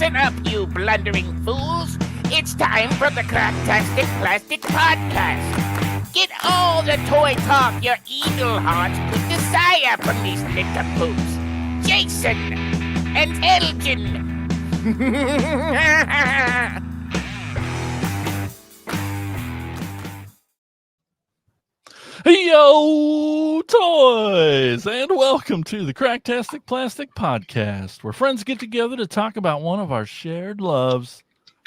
Listen up, you blundering fools. It's time for the Cracktastic Plastic Podcast. Get all the toy talk your evil heart could desire from these nincompoops. Jason and Elgin. Yo, toys, and welcome to the Cracktastic Plastic Podcast, where friends get together to talk about one of our shared loves,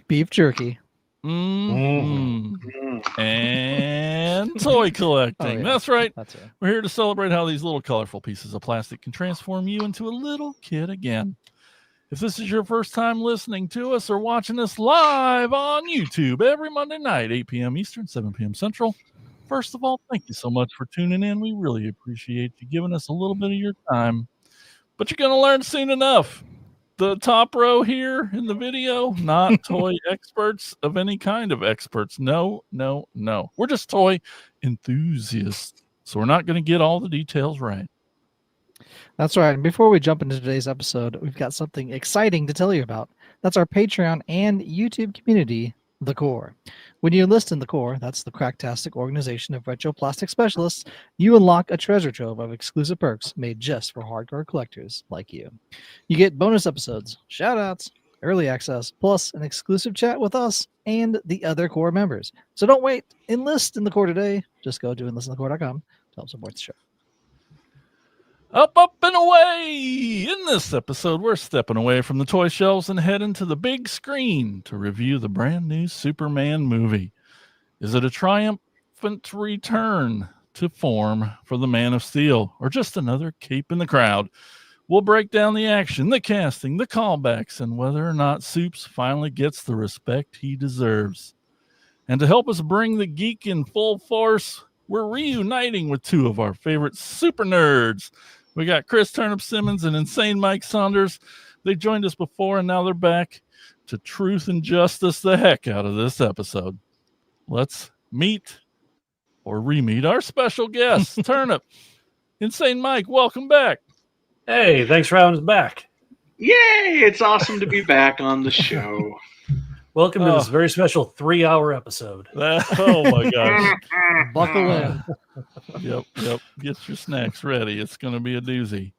beef jerky, and toy collecting. Oh, yeah. That's right. That's right. We're here to celebrate how these little colorful pieces of plastic can transform you into a little kid again. If this is your first time listening to us or watching us live on YouTube every Monday night, 8 p.m. Eastern, 7 p.m. Central, first of all, thank you so much for tuning in. We really appreciate you giving us a little bit of your time. But you're going to learn soon enough. The top row here in the video, not toy experts of any kind of experts. No. We're just toy enthusiasts. So we're not going to get all the details right. That's right. And before we jump into today's episode, we've got something exciting to tell you about. That's our Patreon and YouTube community, The Core. When you enlist in The Core, that's the Cracktastic organization of retro plastic specialists, you unlock a treasure trove of exclusive perks made just for hardcore collectors like you. You get bonus episodes, shoutouts, early access, plus an exclusive chat with us and the other Core members. So don't wait. Enlist in The Core today. Just go to enlistinthecore.com to help support the show. Up, and away! In this episode, we're stepping away from the toy shelves and heading to the big screen to review the brand new Superman movie. Is it a triumphant return to form for the Man of Steel, or just another cape in the crowd? We'll break down the action, the casting, the callbacks, and whether or not Supes finally gets the respect he deserves. And to help us bring the geek in full force, we're reuniting with two of our favorite super nerds. We got Turnip, Simmons, and Insane Mike Saunders. They joined us before, and now they're back to truth and justice the heck out of this episode. Let's meet or re-meet our special guests. Turnip, Insane Mike, welcome back. Hey, thanks for having us back. Yay! It's awesome to be back on the show. Welcome to this very special 3-hour episode. Oh my gosh. Buckle in. Yep. Get your snacks ready. It's going to be a doozy.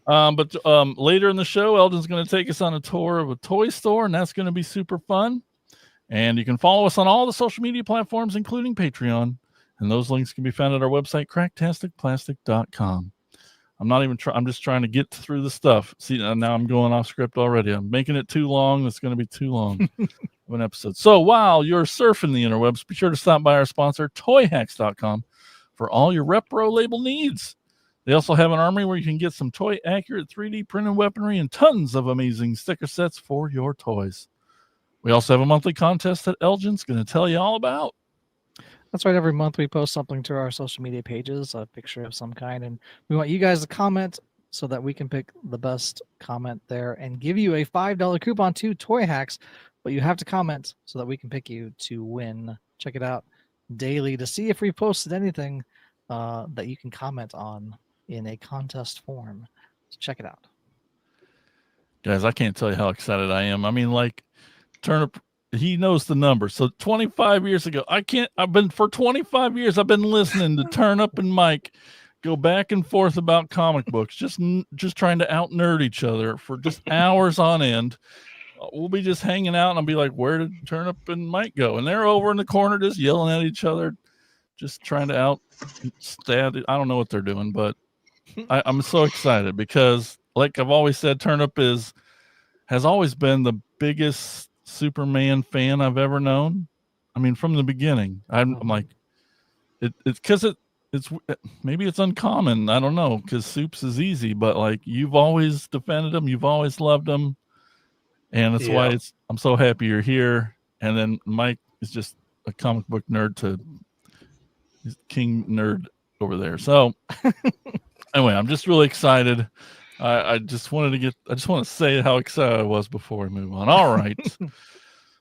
But later in the show, Eldon's going to take us on a tour of a toy store, and that's going to be super fun. And you can follow us on all the social media platforms, including Patreon. And those links can be found at our website, cracktasticplastic.com. I'm not even I'm just trying to get through the stuff. See, now I'm going off script already. I'm making it too long. It's going to be too long of an episode. So while you're surfing the interwebs, be sure to stop by our sponsor, toyhacks.com, for all your repro label needs. They also have an armory where you can get some toy accurate 3D printed weaponry and tons of amazing sticker sets for your toys. We also have a monthly contest that Elgin's going to tell you all about. That's right. Every month we post something to our social media pages, a picture of some kind, and we want you guys to comment so that we can pick the best comment there and give you a $5 coupon to Toy Hacks. But you have to comment so that we can pick you to win. Check it out daily to see if we posted anything that you can comment on in a contest form. So check it out. Guys, I can't tell you how excited I am. I mean, like, Turnip, he knows the number. So 25 years ago, for 25 years, I've been listening to Turnip and Mike go back and forth about comic books, just trying to out nerd each other for just hours on end. We'll be just hanging out and I'll be like, where did Turnip and Mike go? And they're over in the corner just yelling at each other, just trying to out stab. I don't know what they're doing, but I'm so excited because, like I've always said, Turnip has always been the biggest Superman fan I've ever known. I mean, from the beginning, I'm like, it's because it's maybe it's uncommon. I don't know, because Supes is easy, but like you've always defended him, you've always loved him, and that's why I'm so happy you're here. And then Mike is just a comic book nerd he's king nerd over there. So anyway, I'm just really excited. I just want to say how excited I was before we move on. All right.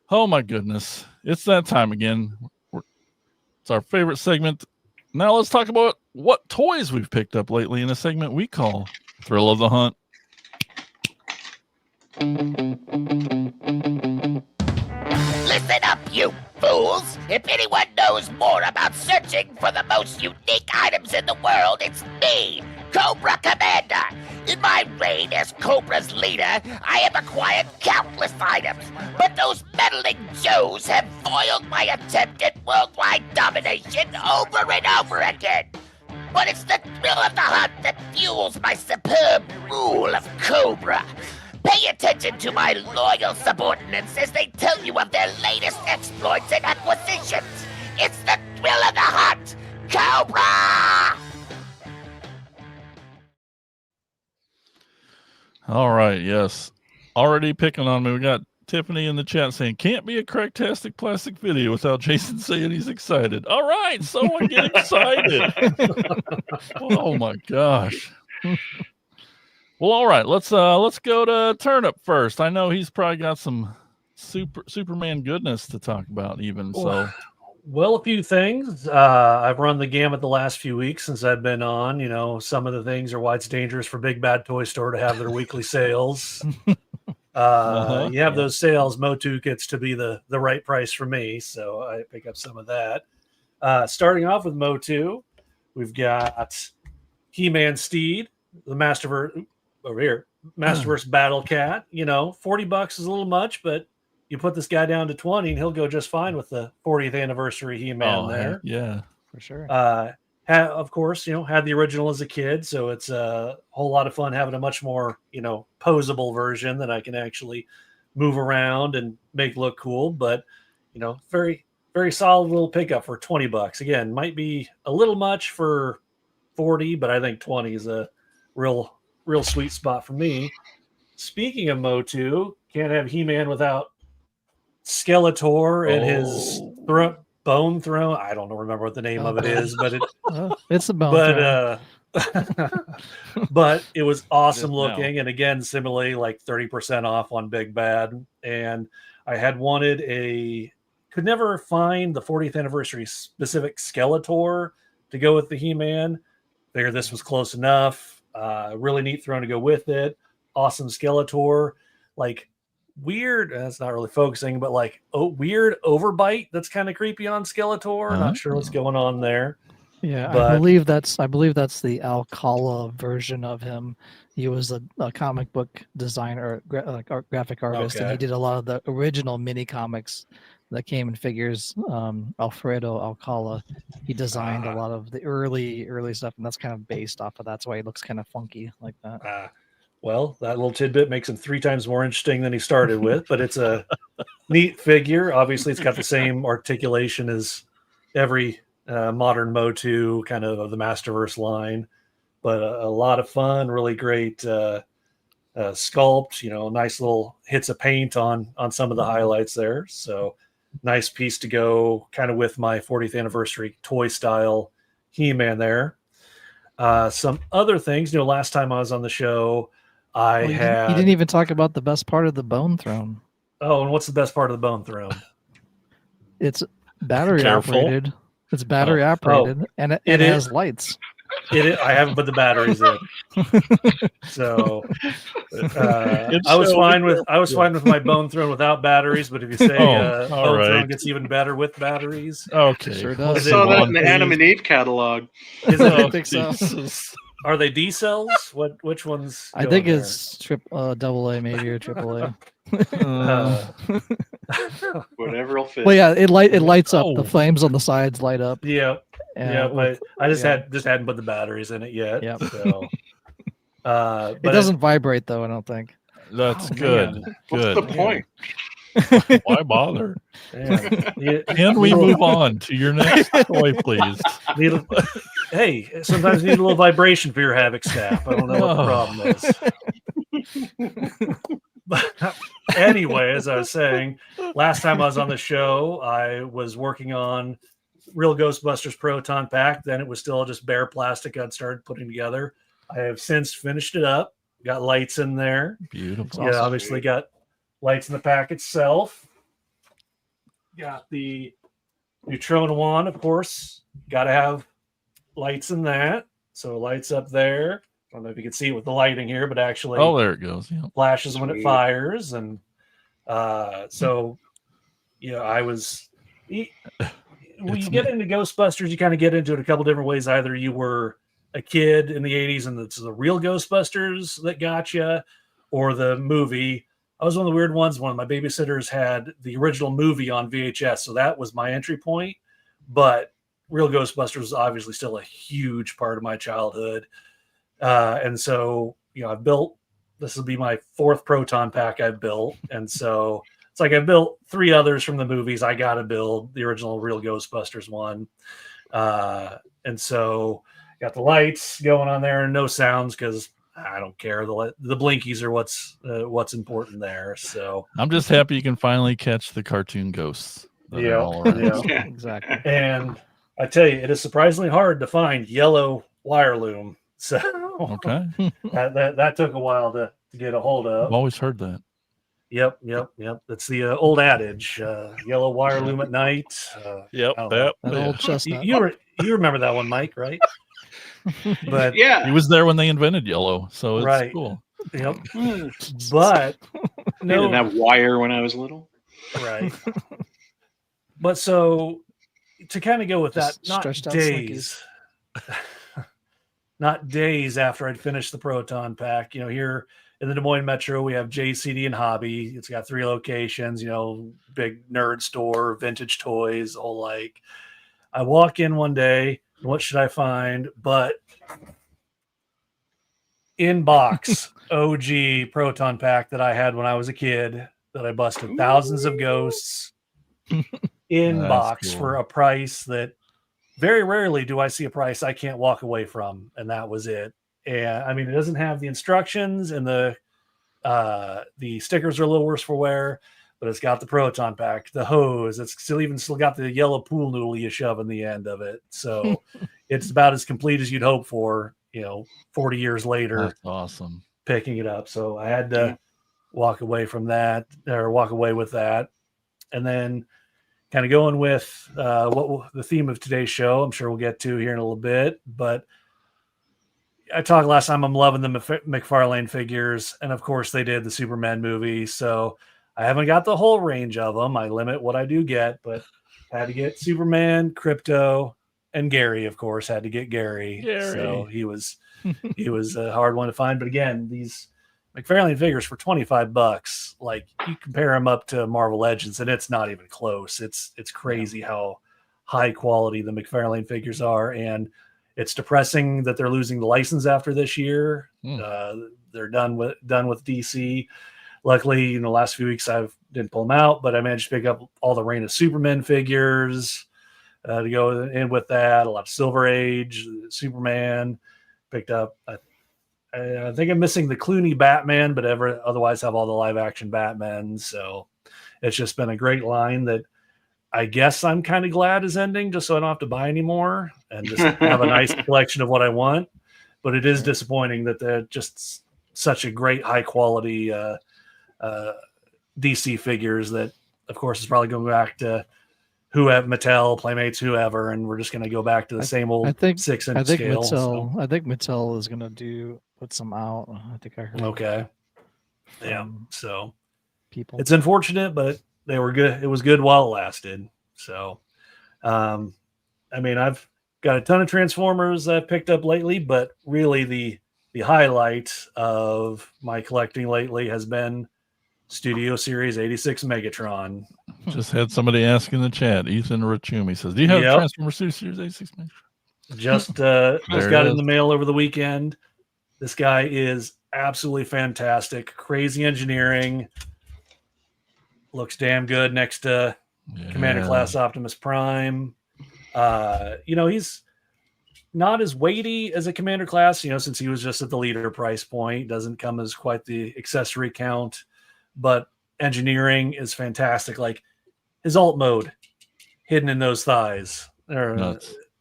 Oh my goodness. It's that time again. It's our favorite segment. Now let's talk about what toys we've picked up lately in a segment we call Thrill of the Hunt. you fools! If anyone knows more about searching for the most unique items in the world, it's me, Cobra Commander! In my reign as Cobra's leader, I have acquired countless items, but those meddling Joes have foiled my attempt at worldwide domination over and over again! But it's the thrill of the hunt that fuels my superb rule of Cobra. Pay attention to my loyal subordinates as they tell you of their latest exploits and acquisitions. It's the thrill of the hunt, Cobra! All right, yes. Already picking on me. We got Tiffany in the chat saying, can't be a Cracktastic Plastic video without Jason saying he's excited. All right, someone get excited. Oh my gosh. Well, all right, let's go to Turnip first. I know he's probably got some Superman goodness to talk about even. So well, a few things. I've run the gamut the last few weeks since I've been on. You know, some of the things are why it's dangerous for Big Bad Toy Store to have their weekly sales. You have those sales, Motu gets to be the right price for me, so I pick up some of that. Starting off with Motu, we've got He-Man Steed, the Masterverse over here, Masterverse Battle Cat. You know, $40 is a little much, but you put this guy down to 20 and he'll go just fine with the 40th anniversary He-Man there. Yeah, For sure. Of course, you know, had the original as a kid, so it's a whole lot of fun having a much more, you know, posable version that I can actually move around and make look cool. But, you know, very, very solid little pickup for $20. Again, might be a little much for 40, but I think 20 is a real sweet spot for me. Speaking of Motu, can't have He-Man without Skeletor and his bone throne. I don't remember what the name of it is, but it's a bone throne. But it was awesome looking, and again, similarly, like 30% off on Big Bad. And I had could never find the 40th anniversary specific Skeletor to go with the He-Man. Figured this was close enough. Really neat throne to go with it. Awesome Skeletor, like weird. That's not really focusing, but like weird overbite. That's kind of creepy on Skeletor. Not sure what's going on there. Yeah, but I believe that's the Alcala version of him. He was a comic book designer, graphic artist, and he did a lot of the original mini comics that came in figures. Alfredo Alcala, he designed a lot of the early stuff, and that's kind of based off of that. That's why he looks kind of funky like that. Well, that little tidbit makes him 3 times more interesting than he started with, but it's a neat figure. Obviously, it's got the same articulation as every modern Motu kind of the Masterverse line, but a lot of fun, really great sculpt, you know, nice little hits of paint on some of the highlights there. So nice piece to go kind of with my 40th anniversary toy style He-Man there. Some other things, you know, last time I was on the show, you didn't even talk about the best part of the bone throne. Oh, and what's the best part of the bone throne? It's battery operated. It's battery operated, and it has lights. I haven't put the batteries in, so I was fine with my bone throne without batteries. But if you say bone throne gets even better with batteries, okay, sure does. I saw that in the Adam and Eve catalog. I think so. Are they D cells? Which ones? I think it's double A maybe or triple A. Whatever will fit. Well, yeah, it lights up. The flames on the sides light up. Yeah, I just hadn't put the batteries in it yet. Yeah. So, it doesn't vibrate though. I don't think. That's good. Man. Good. What's the point? Why bother? Yeah. Can we move on to your next toy, please? Hey, sometimes you need a little vibration for your Havoc staff. I don't know what the problem is. But anyway, as I was saying, last time I was on the show, I was working on Real Ghostbusters Proton Pack. Then it was still just bare plastic I'd started putting together. I have since finished it up. Got lights in there. Beautiful. Yeah, obviously got lights in the pack itself. Got the Neutrona wand, of course. Got to have lights in that. So lights up there. I don't know if you can see it with the lighting here, but actually, there it goes. Yeah. flashes when it fires, and so I was. When you get into Ghostbusters, you kind of get into it a couple different ways. Either you were a kid in the 80s and it's the real Ghostbusters that got you, or the movie. I was one of the weird ones. One of my babysitters had the original movie on VHS, so that was my entry point. But real Ghostbusters was obviously still a huge part of my childhood. And so, I've built, this will be my 4th proton pack I've built. And so it's like I built 3 others from the movies. I got to build the original real Ghostbusters one. And so got the lights going on there and no sounds because I don't care. The blinkies are what's important there. So I'm just happy you can finally catch the cartoon ghosts. Yeah, exactly. And I tell you, it is surprisingly hard to find yellow wire loom. So Okay. that took a while to get a hold of. I've always heard that. Yep. That's the old adage: yellow wire loom at night. That old chestnut. You remember that one, Mike, right? But Yeah. He was there when they invented yellow, so it's Right. cool. Yep. But I didn't have wire when I was little. Right. But so to kind of go with that, Just not stretched out days, not days after I'd finished the proton pack, here in the Des Moines Metro, we have JCD and Hobby. It's got 3 locations, big nerd store, vintage toys, all like. I walk in one day, and what should I find but in box OG proton pack that I had when I was a kid that I busted thousands of ghosts in That's box cool. for a price that very rarely do I see a price I can't walk away from, and that was it. And I mean, it doesn't have the instructions, and the stickers are a little worse for wear, but it's got the proton pack, the hose. It's still got the yellow pool noodle you shove in the end of it. So it's about as complete as you'd hope for, 40 years later. That's awesome. Picking it up. So I had to walk away with that. And then kind of going with the theme of today's show, I'm sure we'll get to here in a little bit, but I talked last time, I'm loving the McFarlane figures. And of course they did the Superman movie. So I haven't got the whole range of them. I limit what I do get, but had to get Superman, Crypto, and Gary, of course, had to get Gary. So he was a hard one to find. But again, these McFarlane figures for $25, like you compare them up to Marvel Legends, and it's not even close. It's crazy how high quality the McFarlane figures are, and it's depressing that they're losing the license after this year. They're done with DC. Luckily, in the last few weeks, I didn't pull them out, but I managed to pick up all the Reign of Superman figures to go in with that. A lot of Silver Age, Superman. Picked up. I think I'm missing the Clooney Batman, but otherwise have all the live action Batman. So it's just been a great line that I guess I'm kind of glad is ending, just so I don't have to buy anymore and just have a nice collection of what I want. But it is disappointing that they're just such a great high quality DC figures that, of course, is probably going back to Mattel, Playmates, whoever, and we're just going to go back to the same old 6-inch scale. I think Mattel is going to put some out. I think I heard. Okay. Yeah. So people, it's unfortunate, but they were good. It was good while it lasted. So, I mean, I've got a ton of Transformers I've picked up lately, but really the highlight of my collecting lately has been Studio Series 86 Megatron. Just had somebody ask in the chat. Ethan Rachumi says, "Do you have Transformers Series 86 Megatron?" Just got it in the mail over the weekend. This guy is absolutely fantastic. Crazy engineering. Looks damn good next to Commander Class Optimus Prime. He's not as weighty as a Commander Class, since he was just at the leader price point. Doesn't come as quite the accessory count, but engineering is fantastic. Like his alt mode hidden in those thighs.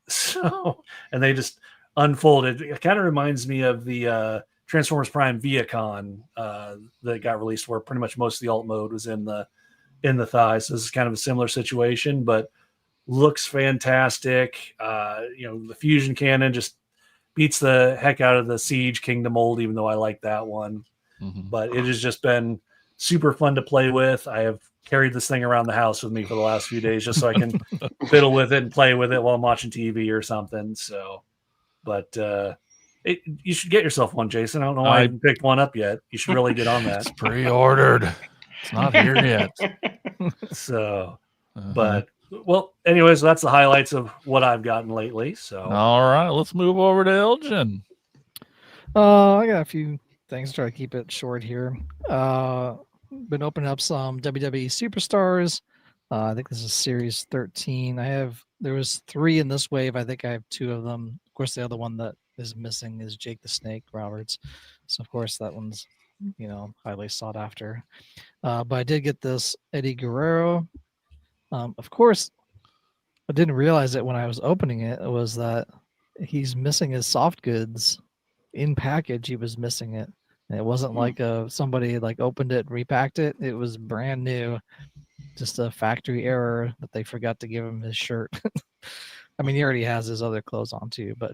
So, and they just unfolded. It kind of reminds me of the Transformers Prime Viacon that got released, where pretty much most of the alt mode was in the thighs. So this is kind of a similar situation, but looks fantastic. The fusion cannon just beats the heck out of the Siege Kingdom mold, even though I like that one. Mm-hmm. But it has just been super fun to play with. I have carried this thing around the house with me for the last few days just so I can fiddle with it and play with it while I'm watching TV or something. So, but you should get yourself one, Jason. I don't know why I haven't picked one up yet. You should really get on that. It's pre-ordered. It's not here yet. So, but well, anyways, that's the highlights of what I've gotten lately. So, all right, let's move over to Elgin. I got a few things. Try to keep it short here. Been opening up some WWE Superstars. I think this is Series 13. There was 3 in this wave. I think I have 2 of them. Of course, the other one that is missing is Jake the Snake Roberts. So of course that one's highly sought after. But I did get this Eddie Guerrero. Of course, I didn't realize it when I was opening it. It was that he's missing his soft goods in package. He was missing it. And it wasn't like somebody like opened it, repacked it. It was brand new, just a factory error that they forgot to give him his shirt. I mean, he already has his other clothes on too, but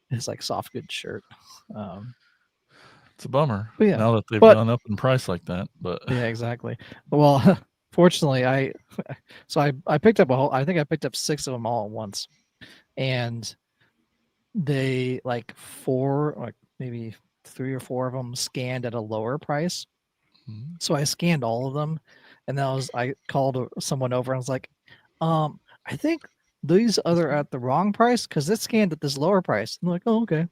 his like soft goods shirt. It's a bummer. Yeah, now that they've gone up in price like that. But yeah, exactly. Well, fortunately, I picked up I think I picked up 6 of them all at once, and they like 4, like maybe 3 or 4 of them scanned at a lower price. So I scanned all of them, and I called someone over and I was like, I think these other at the wrong price because it's scanned at this lower price. I'm like, oh, okay.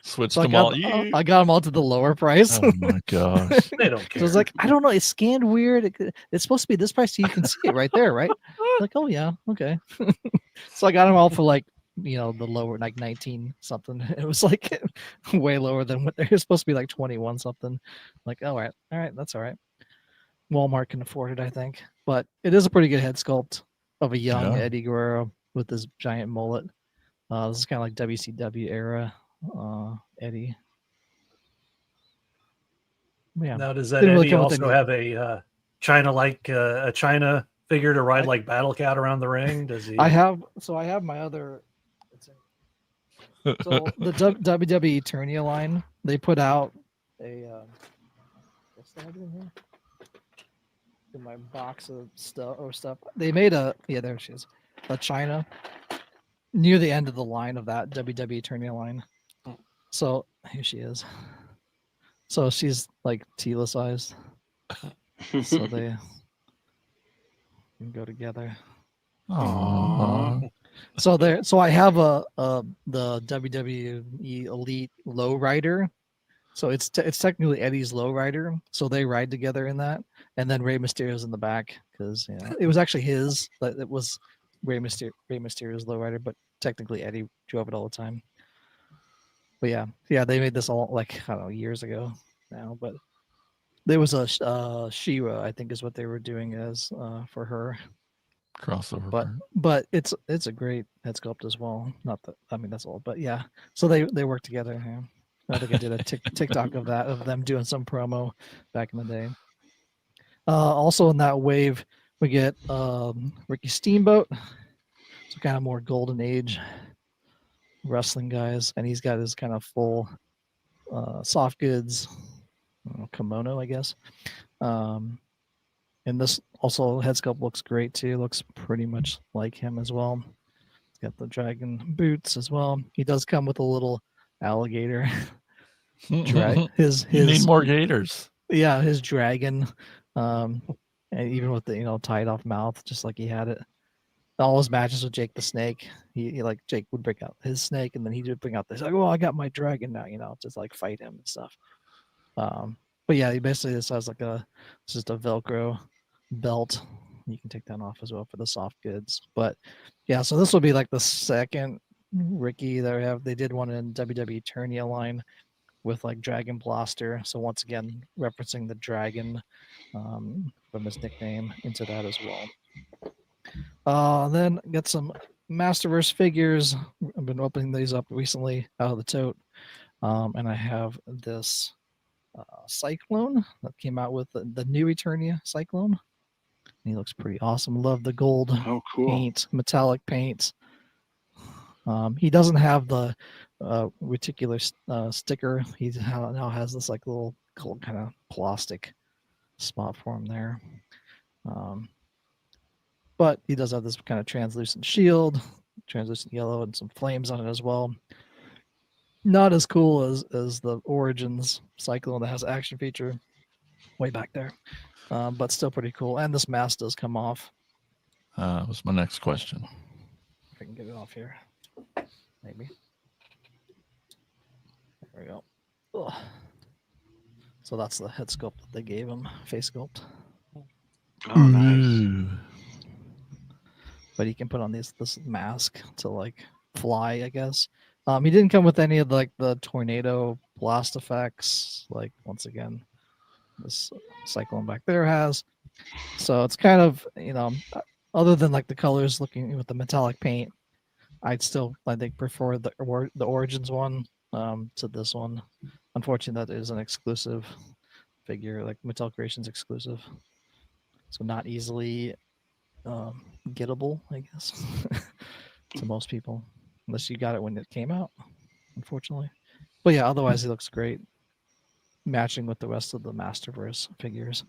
Switched So them all. I got them all to the lower price. Oh my gosh. they don't care. So I was like, I don't know. It's scanned weird. It's supposed to be this price, so you can see it right there, right? Like, oh yeah, okay. So I got them all for like, the lower, like 19 something. It was like way lower than what they're supposed to be, like 21 something. Like, all right, that's all right. Walmart can afford it, I think. But it is a pretty good head sculpt of a young Eddie Guerrero with this giant mullet. This is kind of like WCW era Eddie. Yeah. Now, does that Eddie also have a a China figure to ride like Battle Cat around the ring? Does he? I have my other. So the WWE Eternia line, they put out a. What's that in here? In my box of stuff. They made there she is. A China near the end of the line of that WWE Eternia line. So here she is. So she's like Tila sized. So they can go together. Aww. So I have the WWE Elite Lowrider. So it's technically Eddie's Lowrider. So they ride together in that, and then Rey Mysterio's in the back because it was actually his. But it was Rey Mysterio's Lowrider, but technically Eddie drove it all the time. But yeah, they made this all like I don't know years ago now, but there was a She-Ra, I think is what they were doing as for her crossover. But it's a great head sculpt as well. Not that that's all, but yeah. So they work together. Yeah. I think I did a TikTok of them doing some promo back in the day. Also in that wave, we get Ricky Steamboat, so kind of more golden age wrestling guys, and he's got his kind of full soft goods kimono, I guess. And this also head sculpt looks great too. Looks pretty much like him as well. He's got the dragon boots as well. He does come with a little alligator. You need more gators. Yeah, his dragon, and even with the tied off mouth, just like he had it. All his matches with Jake the Snake, he like Jake would bring out his snake, and then he would bring out this like, oh, I got my dragon now, just like fight him and stuff. But yeah, he basically just has like just a Velcro belt. You can take that off as well for the soft goods. But yeah, so this will be like the second Ricky that we have. They did one in WWE Eternia line with like Dragon Blaster. So once again, referencing the dragon from his nickname into that as well. Then got some Masterverse figures. I've been opening these up recently out of the tote. And I have this Cyclone that came out with the new Eternia Cyclone. And he looks pretty awesome. Love the gold paint, metallic paint. He doesn't have the reticular sticker. He now has this like little kind of plastic spot for him there. But he does have this kind of translucent shield, translucent yellow, and some flames on it as well. Not as cool as the Origins Cyclone that has an action feature way back there, but still pretty cool. And this mask does come off. Was my next question. If I can get it off here, maybe. There we go. Ugh. So that's the head sculpt that they gave him, face sculpt. Oh, nice. Ooh. But he can put on this mask to like fly, I guess. He didn't come with any of like the tornado blast effects, like once again this Cyclone back there has. So it's kind of, other than like the colors looking with the metallic paint, I'd still, I think, prefer the Origins one to this one. Unfortunately, that is an exclusive figure, like Mattel Creations exclusive, so not easily gettable, I guess, to most people, unless you got it when it came out, unfortunately. But yeah, otherwise he looks great, matching with the rest of the Masterverse figures.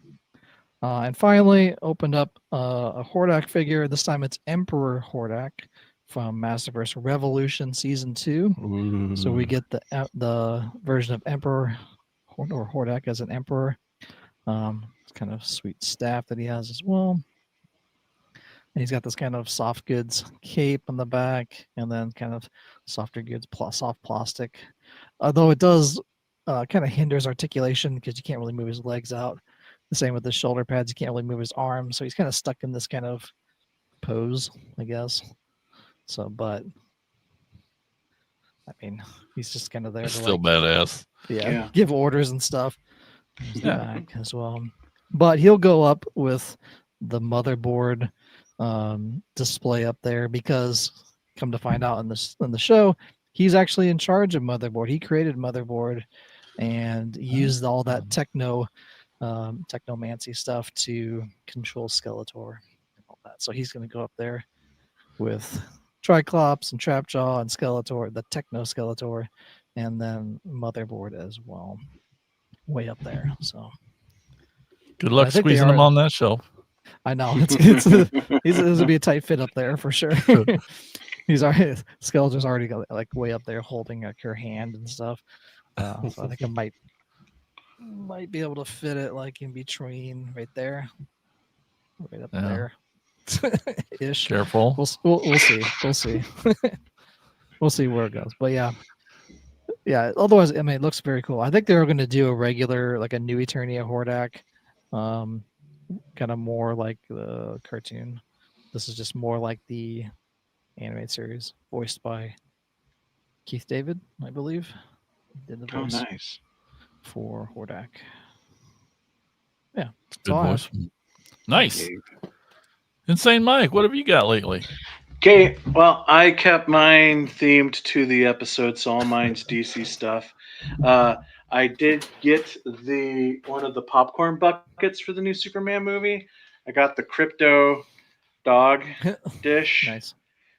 And finally, opened up a Hordak figure. This time it's Emperor Hordak from Masterverse Revolution Season 2. Ooh. So we get the version of Emperor or Hordak as an Emperor. It's kind of sweet staff that he has as well. And he's got this kind of soft goods cape on the back, and then kind of softer goods soft plastic. Although it does kind of hinders articulation because you can't really move his legs out. The same with the shoulder pads. You can't really move his arms. So he's kind of stuck in this kind of pose, I guess. So, but I mean, he's just kind of there. It's to still like, badass. Yeah. give orders and stuff. Yeah. Back as well. But he'll go up with the motherboard display up there because, come to find out in the show, he's actually in charge of motherboard. He created motherboard and used all that technomancy stuff to control Skeletor and all that. So he's going to go up there with Triclops and Trapjaw and Skeletor, the Techno Skeletor, and then motherboard as well, way up there. So Good luck I think they squeezing him are- on that shelf. I know it's gonna be a tight fit up there for sure. He's already Skeletor's already got like way up there holding like her hand and stuff. So I think I might be able to fit it like in between right there, right up Yeah. there, ish. Careful. We'll see. We'll see. We'll see where it goes. But yeah. Otherwise, I mean, it looks very cool. I think they're going to do a regular, like a New Eternia Hordak, kind of more like the cartoon. This is just more like the animated series, voiced by Keith David, I believe. He did the Oh, voice nice. for Hordak. Yeah, Good all I have. voice. Nice. Insane Mike, what have you got lately? Okay, well, I kept mine themed to the episode, so all mine's DC stuff. I did get one of the popcorn buckets for the new Superman movie. I got the Crypto dog dish Nice.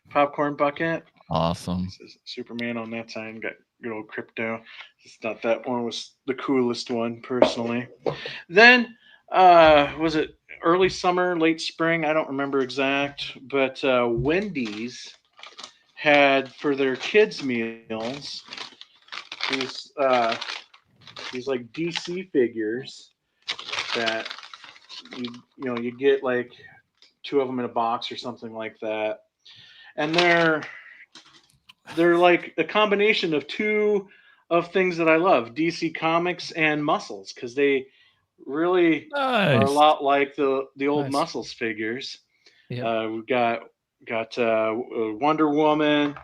popcorn bucket. Awesome. This is Superman on that side. Got good old Crypto. Just thought that one was the coolest one personally. Then was it early summer, late spring? I don't remember exact, but Wendy's had for their kids meals these like DC figures that you get like 2 of them in a box or something like that, and they're like a combination of 2 of things that I love, DC Comics and Muscles, because they really are a Nice. lot like the old Nice. Muscles figures. Yeah. We've got Wonder Woman,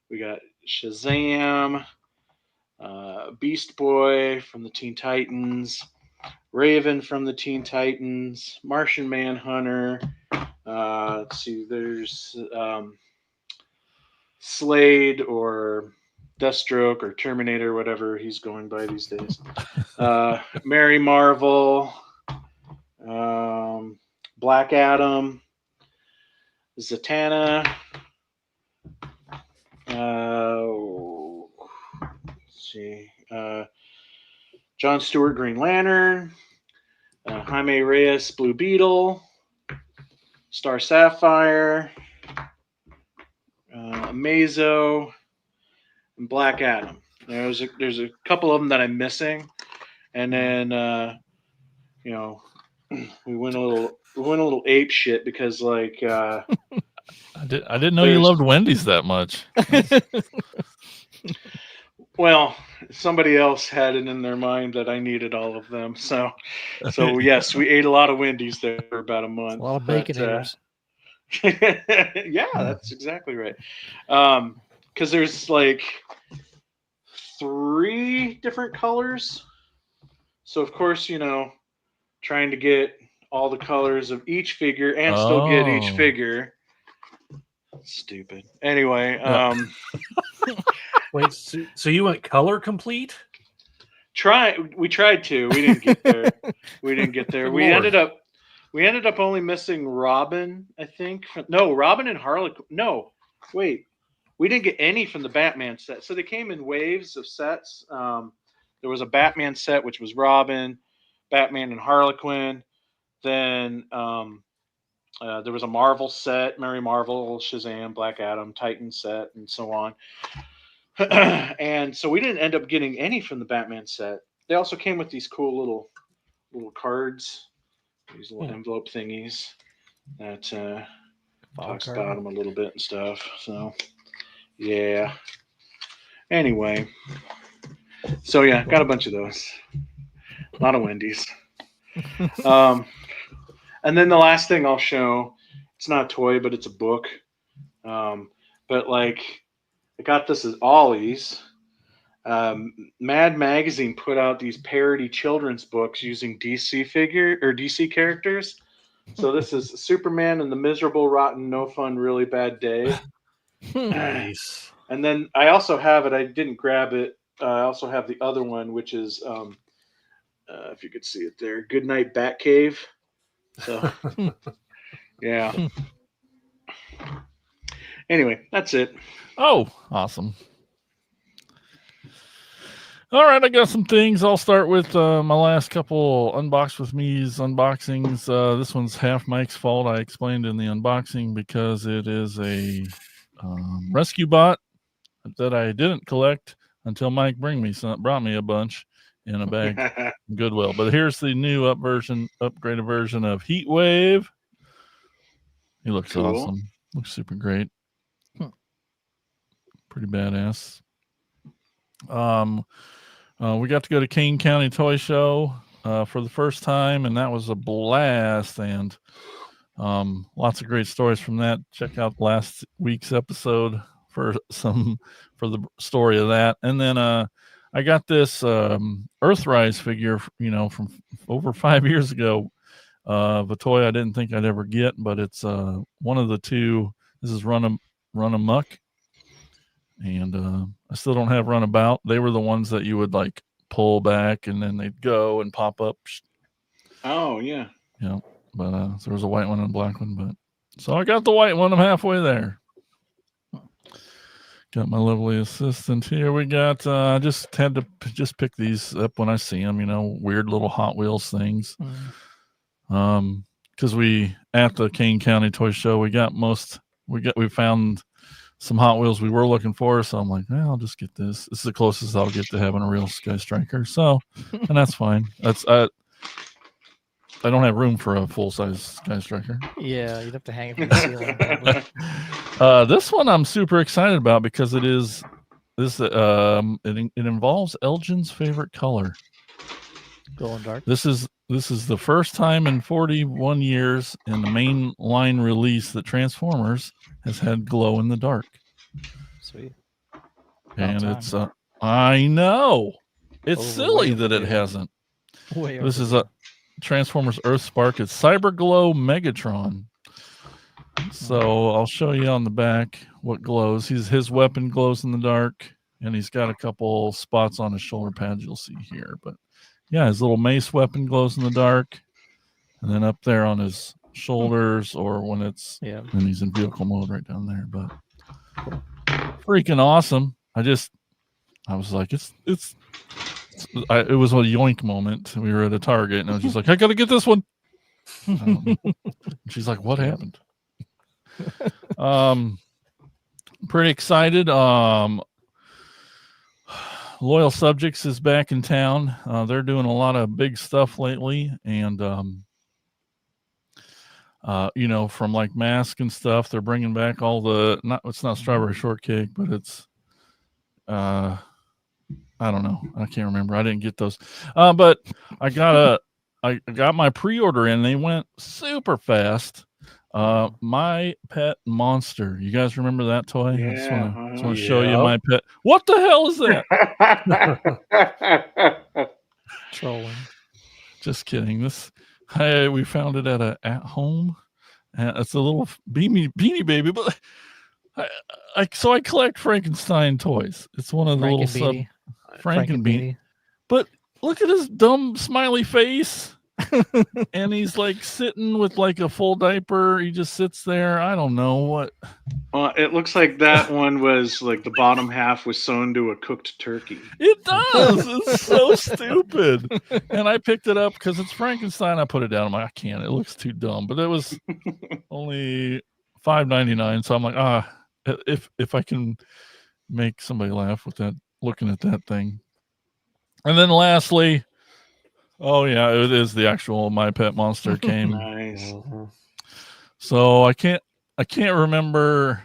we got Shazam, Beast Boy from the Teen Titans, Raven from the Teen Titans, Martian Manhunter. Let's see, there's Slade or Deathstroke or Terminator, whatever he's going by these days. Mary Marvel, Black Adam, Zatanna. Let's see. John Stewart, Green Lantern. Jaime Reyes Blue Beetle, Star Sapphire, Amazo, and Black Adam. There's a couple of them that I'm missing, and then we went a little ape shit because like I didn't know you loved Wendy's that much. Well, somebody else had it in their mind that I needed all of them. So yes, we ate a lot of Wendy's there for about a month. A lot of baconators. Yeah, that's exactly right. Because there's like 3 different colors. So of course, trying to get all the colors of each figure and still get each figure. Stupid. Anyway, Wait, so you went color complete? We tried to. We didn't get there. We ended up only missing Robin, I think. No, Robin and Harley. No, wait. We didn't get any from the Batman set. So they came in waves of sets. There was a Batman set, which was Robin, Batman and Harlequin. Then there was a Marvel set, Mary Marvel, Shazam, Black Adam, Titan set, and so on. And so we didn't end up getting any from the Batman set. They also came with these cool little cards, these little envelope thingies that talks about them a little bit and stuff. So yeah. Anyway, so yeah, got a bunch of those. A lot of Wendy's. And then the last thing I'll show, it's not a toy, but it's a book. But like, I got this as Ollie's. Mad Magazine put out these parody children's books using DC characters. So this is Superman and the Miserable, Rotten, No Fun, Really Bad Day. Nice. And then I also have it. I didn't grab it. I also have the other one, which is, if you could see it there, Goodnight Batcave. So, yeah. Anyway, that's it. Oh, awesome. All right, I got some things. I'll start with my last couple Unbox With Me's unboxings. This one's half Mike's fault. I explained in the unboxing because it is a rescue bot that I didn't collect until Mike brought me a bunch in a bag Goodwill. But here's the new upgraded version of Heat Wave. He looks awesome. Looks super great. Pretty badass. We got to go to Kane County Toy Show for the first time, and that was a blast. And lots of great stories from that. Check out last week's episode for the story of that. And then I got this Earthrise figure, from over 5 years ago, of a toy I didn't think I'd ever get, but it's one of the two. This is Run Amok. And I still don't have Runabout. They were the ones that you would like pull back and then they'd go and pop up. Oh, yeah. Yeah. But so there was a white one and a black one. But so I got the white one. I'm halfway there. Got my lovely assistant here. We got, I just had to pick these up when I see them, weird little Hot Wheels things. Because we, at the Kane County Toy Show, we found some Hot Wheels we were looking for, so I'm like, I'll just get this. This is the closest I'll get to having a real Sky Striker. So, and that's fine. I don't have room for a full size Sky Striker. Yeah, you'd have to hang it from the ceiling. This one I'm super excited about because it involves Elgin's favorite color. Glow in dark. This is the first time in 41 years in the main line release that Transformers has had glow in the dark. Sweet. And it's I know. It's silly that it hasn't. This is a Transformers Earth Spark. It's Cyber Glow Megatron. So I'll show you on the back what glows. His weapon glows in the dark, and he's got a couple spots on his shoulder pads you'll see here. But yeah, his little mace weapon glows in the dark. And then up there on his shoulders, or when he's in vehicle mode right down there. But freaking awesome. I was like, it's it was a yoink moment. We were at a Target, and I was just like, I got to get this one. She's like, what happened? Pretty excited. Loyal Subjects is back in town. They're doing a lot of big stuff lately, and from like Mask and stuff, they're bringing back all it's not strawberry shortcake, but it's I don't know, I can't remember, I didn't get those, but I got my pre-order in. They went super fast. My Pet Monster, you guys remember that toy? I just want to show you my pet. What the hell is that? Trolling. Just kidding. We found it at home. It's a little beanie baby, but I collect Frankenstein toys. It's one of the little Frankenbeanie. But look at his dumb smiley face. And he's like sitting with like a full diaper. He just sits there. I don't know what. It looks like that one was like the bottom half was sewn to a cooked turkey. It does. It's so stupid. And I picked it up because it's Frankenstein. I put it down. I'm like, I can't. It looks too dumb. But it was only $5.99. So I'm like, if I can make somebody laugh with that, looking at that thing. And then lastly, oh yeah, it is the actual My Pet Monster came. Nice. So I can't remember.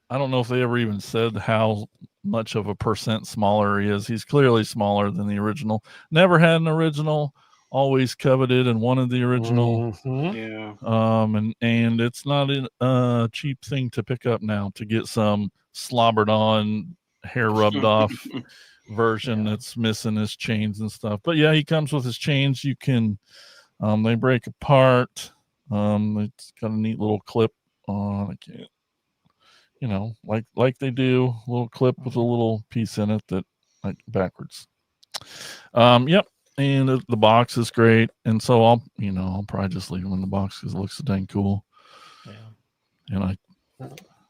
I don't know if they ever even said how much of a percent smaller he is. He's clearly smaller than the original. Never had an original. Always coveted and wanted the original. Yeah. And it's not a cheap thing to pick up now, to get some slobbered on, hair rubbed off version that's missing his chains and stuff. But yeah, he comes with his chains. You can they break apart. It's got a neat little clip on. I can't, like they do, a little clip with a little piece in it that like backwards. Yep. And the box is great. And so I'll probably just leave him in the box because it looks so dang cool. Yeah.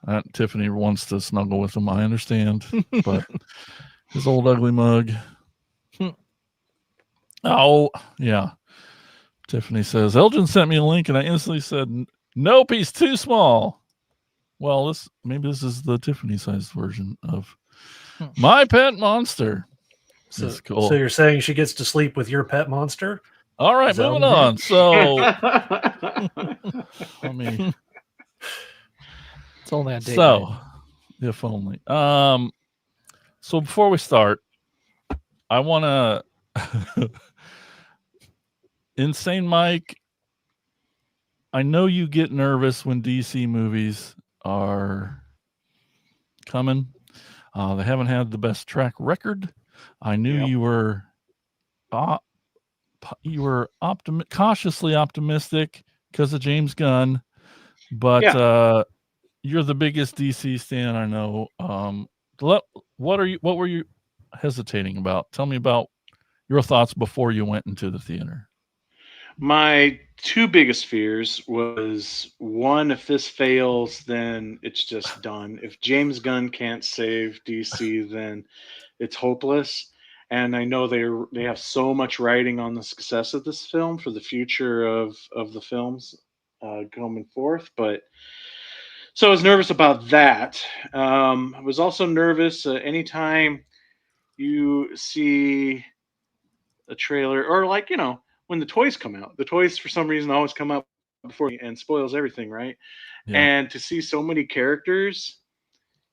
And Tiffany wants to snuggle with him. I understand, but his old ugly mug. Oh, yeah. Tiffany says, Elgin sent me a link and I instantly said, nope, he's too small. Well, maybe this is the Tiffany sized version of My Pet Monster. So, that's cool. So you're saying she gets to sleep with your pet monster? All right, moving on. So it's only on date. So if only. So before we start, I want to Insane Mike, I know you get nervous when DC movies are coming. They haven't had the best track record. I knew you were cautiously optimistic because of James Gunn, but you're the biggest DC stan I know. What were you hesitating about? Tell me about your thoughts before you went into the theater. My two biggest fears was, one, if this fails, then it's just done. If James Gunn can't save DC, then it's hopeless. And I know they have so much writing on the success of this film for the future of the films coming forth. But so I was nervous about that. I was also nervous anytime you see a trailer or when the toys come out. The toys, for some reason, always come out before and spoils everything, right? Yeah. And to see so many characters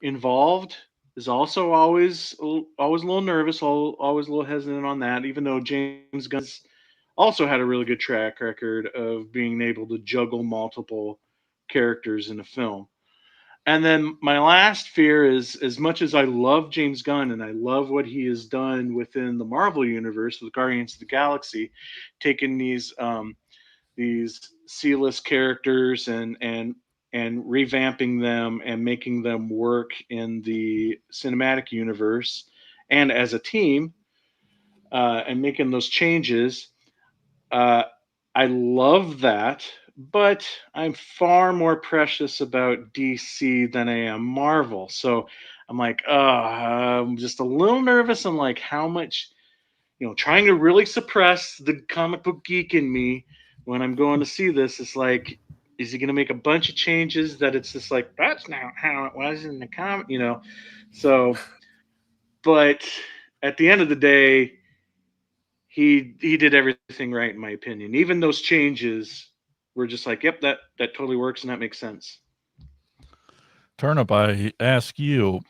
involved is also always a little nervous, always a little hesitant on that, even though James Gunn's also had a really good track record of being able to juggle multiple characters in a film. And then my last fear is, as much as I love James Gunn and I love what he has done within the Marvel universe with Guardians of the Galaxy, taking these C-list characters and revamping them and making them work in the cinematic universe and as a team, and making those changes. I love that. But I'm far more precious about DC than I am Marvel. So I'm like, I'm just a little nervous. I'm like, how much trying to really suppress the comic book geek in me when I'm going to see this. It's like, is he going to make a bunch of changes that it's just like, that's not how it was in the comic, So, but at the end of the day, he did everything right in my opinion. Even those changes were just like, yep, that totally works and that makes sense. Turnip, I ask you,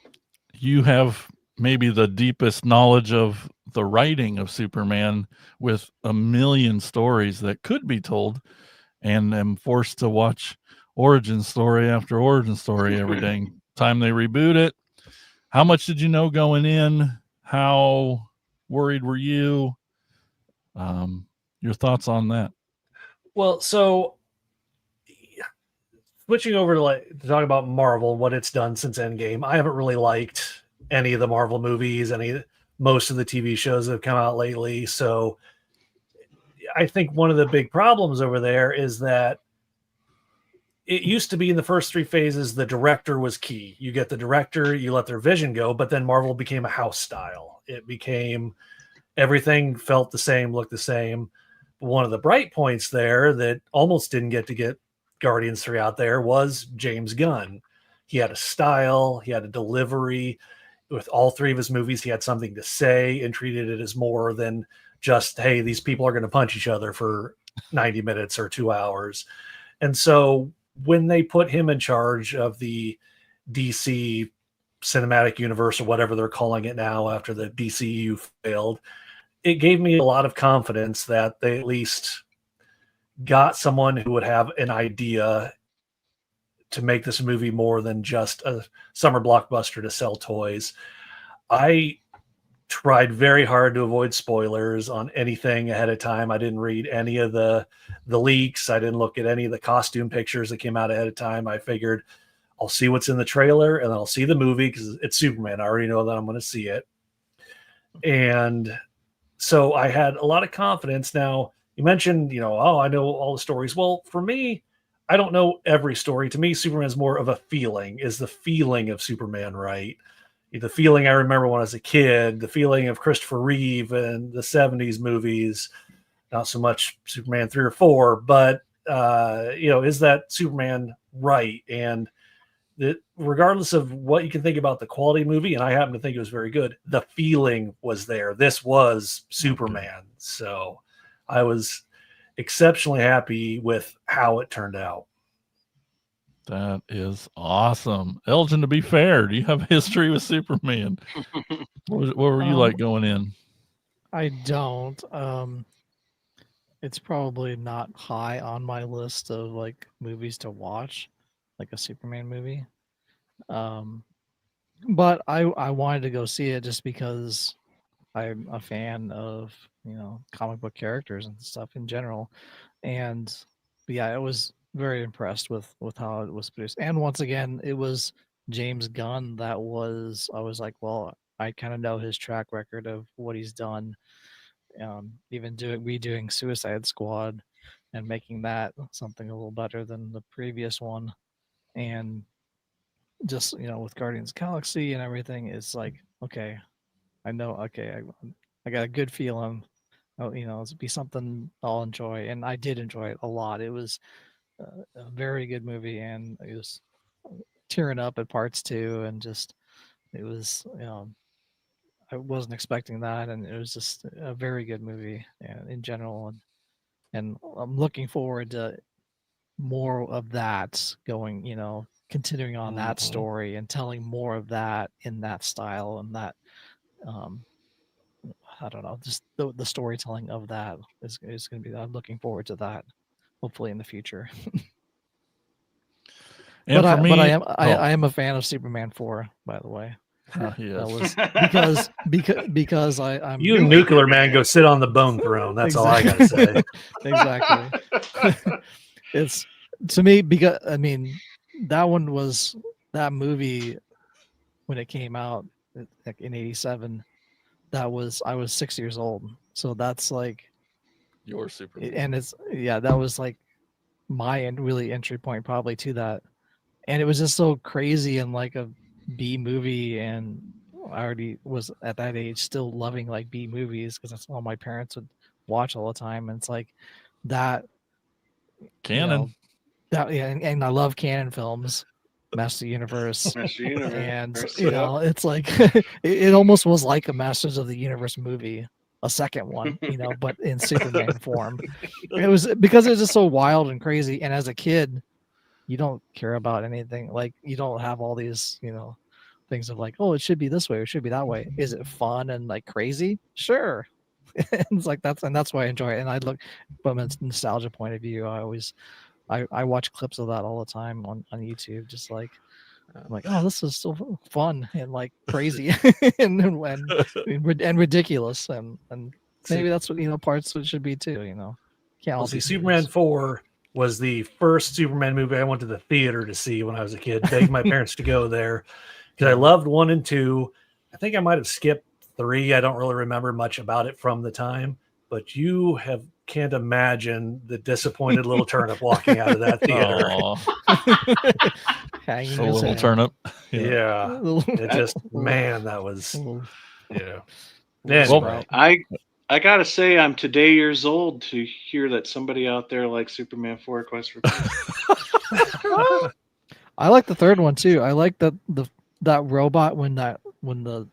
you have maybe the deepest knowledge of the writing of Superman with a million stories that could be told, and am forced to watch origin story after origin story every day time they reboot it. How much did you know going in? How worried were you? Your thoughts on that? Well, so switching over to talk about Marvel and what it's done since Endgame, I haven't really liked any of the Marvel movies, most of the TV shows that have come out lately. So I think one of the big problems over there is that it used to be in the first three phases, the director was key. You get the director, you let their vision go, but then Marvel became a house style. It became everything felt the same, looked the same. One of the bright points there that almost didn't get Guardians 3 out there was James Gunn. He had a style, he had a delivery. With all three of his movies, he had something to say and treated it as more than just, hey, these people are going to punch each other for 90 minutes or 2 hours. And so when they put him in charge of the DC cinematic universe, or whatever they're calling it now after the DCU failed, it gave me a lot of confidence that they at least got someone who would have an idea to make this movie more than just a summer blockbuster to sell toys. I tried very hard to avoid spoilers on anything ahead of time. I didn't read any of the leaks. I didn't look at any of the costume pictures that came out ahead of time. I figured I'll see what's in the trailer and then I'll see the movie because it's Superman. I already know that I'm going to see it. And so I had a lot of confidence. Now, you mentioned, I know all the stories. Well, for me, I don't know every story. To me, Superman's more of a feeling. Is the feeling of Superman right? The feeling I remember when I was a kid, the feeling of Christopher Reeve and the 70s movies, not so much Superman 3 or 4, but, is that Superman right? And regardless of what you can think about the quality movie, and I happen to think it was very good, the feeling was there. This was Superman. So I was exceptionally happy with how it turned out. That is awesome. Elgin, to be fair, do you have history with Superman? What were you like going in? I don't. It's probably not high on my list of like movies to watch, like a Superman movie. But I wanted to go see it just because I'm a fan of comic book characters and stuff in general, and yeah, I was very impressed with how it was produced. And once again, it was James Gunn I was like, well, I kind of know his track record of what he's done, even doing Suicide Squad and making that something a little better than the previous one, and just with Guardians of the Galaxy and everything, it's like, okay, I know, okay, I got a good feeling. It'll be something I'll enjoy, and I did enjoy it a lot. It was a very good movie, and it was tearing up at parts too, and just it was, I wasn't expecting that, and it was just a very good movie in general, and I'm looking forward to more of that going, continuing on that story and telling more of that in that style and that. I don't know, just the storytelling of that is going to be. I'm looking forward to that, hopefully in the future. And but for me, I am a fan of Superman 4, by the way. yes. That was because I'm You and Nuclear Man go sit on the bone throne. That's all I gotta say. Exactly. It's to me because that movie when it came out like in '87. I was 6 years old, so that's like Your Superman. and that was like my really entry point probably to that, and it was just so crazy and like a B movie, and I already was at that age still loving like B movies because that's all my parents would watch all the time. And it's like that Canon. that yeah, and I love canon films, Master of the Universe. Master Universe. And Yep. it's like it almost was like a Masters of the Universe movie, a second one, but in Superman form. It was because it's just so wild and crazy. And as a kid, you don't care about anything. Like you don't have all these, things of like, oh, it should be this way, or it should be that way. Is it fun and like crazy? Sure. It's like that's why I enjoy it. And I look from a nostalgia point of view, I watch clips of that all the time on YouTube, just like I'm like, oh, this is so fun and like crazy and ridiculous and maybe that's what parts it should be too. Can't all See, be Superman serious. 4 was the first Superman movie I went to the theater to see when I was a kid. Begged my parents to go there because I loved 1 and 2. I think I might have skipped 3. I don't really remember much about it from the time, but you can't imagine the disappointed little turnip walking out of that theater. Hanging A his little head. turnip. Yeah. It just, man, that was, yeah. Well, Anyway. I gotta say, I'm today years old to hear that somebody out there likes Superman 4: Quest for Peace. I like the third one too. I like that robot when the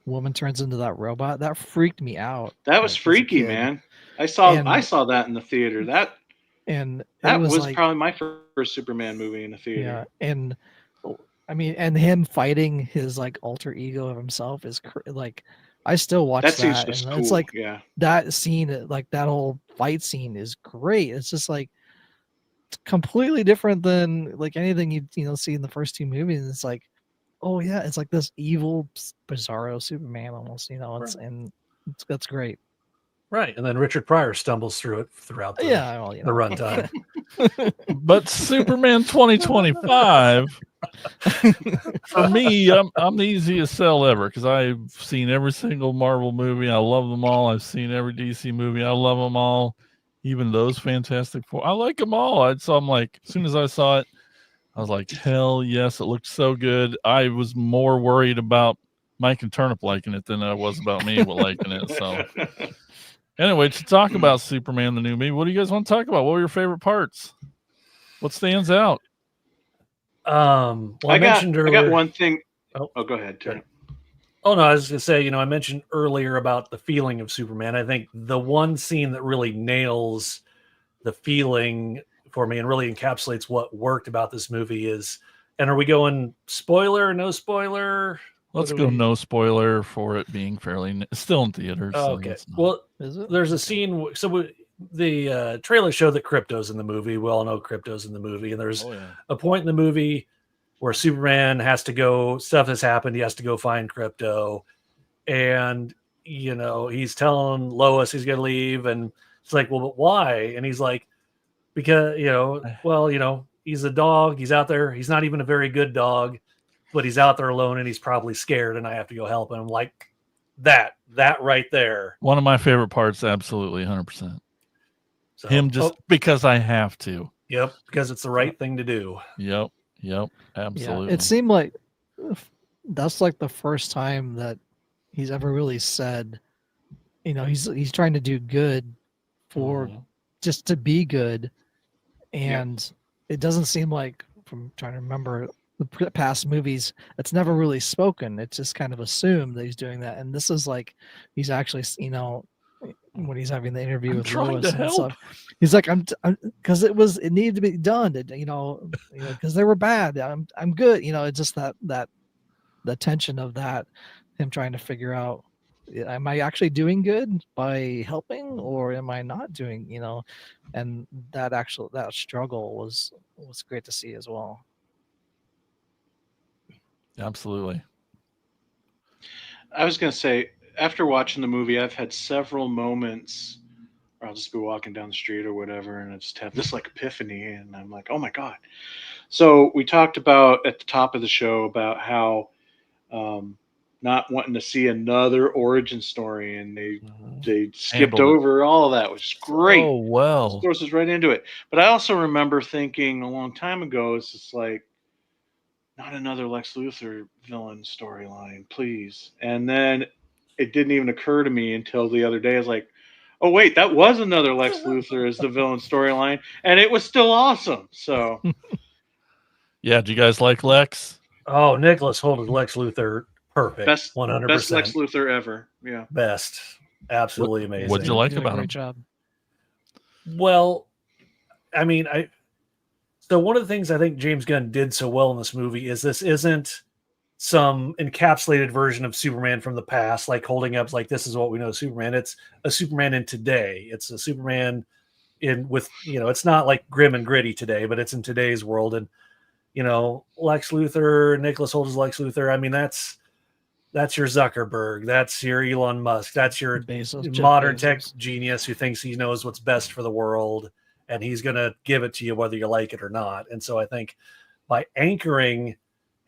woman turns into that robot. That freaked me out. That was as a freaky, kid. man. I saw that in the theater. That was probably my first Superman movie in the theater. Yeah, and I mean, and him fighting his like alter ego of himself is like, I still watch that. That seems cool. It's like yeah. that scene, like that whole fight scene is great. It's just like it's completely different than like anything you see in the first 2 movies. It's like, oh yeah, it's like this evil, bizarro Superman almost. That's great. Right, and then Richard Pryor stumbles through it throughout the runtime. But Superman 2025, for me, I'm the easiest sell ever because I've seen every single Marvel movie. I love them all. I've seen every DC movie. I love them all, even those Fantastic Four. I like them all. So I'm like, as soon as I saw it, I was like, hell yes, it looked so good. I was more worried about Mike and Turnip liking it than I was about me liking it. So. Anyway, to talk about Superman, the new movie, what do you guys want to talk about? What were your favorite parts? What stands out? Well, I mentioned earlier. I got one thing. Oh, go ahead, Turnip. Oh, no, I was going to say, I mentioned earlier about the feeling of Superman. I think the one scene that really nails the feeling for me and really encapsulates what worked about this movie is, and are we going spoiler or no spoiler? Let's go no spoiler for it being fairly still in theaters. Oh, okay. Well, there's a scene. So the trailer showed that Crypto's in the movie. We all know Crypto's in the movie. And there's a point in the movie where Superman has to go, stuff has happened. He has to go find Crypto. And, he's telling Lois he's going to leave. And it's like, well, but why? And he's like, because, he's a dog. He's out there. He's not even a very good dog. But he's out there alone and he's probably scared and I have to go help him. Like that right there. One of my favorite parts, absolutely, 100%. So, him just because I have to. Yep, because it's the right thing to do. Yep, absolutely. Yeah, it seemed like that's like the first time that he's ever really said, he's trying to do good for just to be good. And it doesn't seem like, from trying to remember the past movies, it's never really spoken. It's just kind of assumed that he's doing that. And this is like, he's actually, when he's having the interview with Lois and stuff, he's like, I'm because it needed to be done, because they were bad. I'm good. It's just that the tension of that, him trying to figure out, am I actually doing good by helping or am I not doing, and that struggle was great to see as well. Absolutely. I was going to say, after watching the movie, I've had several moments where I'll just be walking down the street or whatever, and I just have this like epiphany, and I'm like, oh my God. So we talked about at the top of the show about how not wanting to see another origin story, and they skipped over all of that, which is great. Oh, well. Throws us right into it. But I also remember thinking a long time ago, it's just like, not another Lex Luthor villain storyline, please. And then it didn't even occur to me until the other day. I was like, oh wait, that was another Lex Luthor as the villain storyline, and it was still awesome. So Yeah, do you guys like Lex? Oh, Nicholas Holt as Lex Luthor, perfect, best 100%. Lex Luthor ever. Yeah. Best, absolutely amazing. What'd you like Did a about great him? job. Well, I mean, so one of the things I think James Gunn did so well in this movie is this isn't some encapsulated version of Superman from the past, like holding up like this is what we know Superman. It's a Superman in today. It's a Superman it's not like grim and gritty today, but it's in today's world. And Lex Luthor, Nicholas Holt as Lex Luthor. I mean, that's your Zuckerberg, that's your Elon Musk, that's your Bezos, Jeff modern Bezos. tech genius who thinks he knows what's best for the world, and he's going to give it to you whether you like it or not. And so I think by anchoring,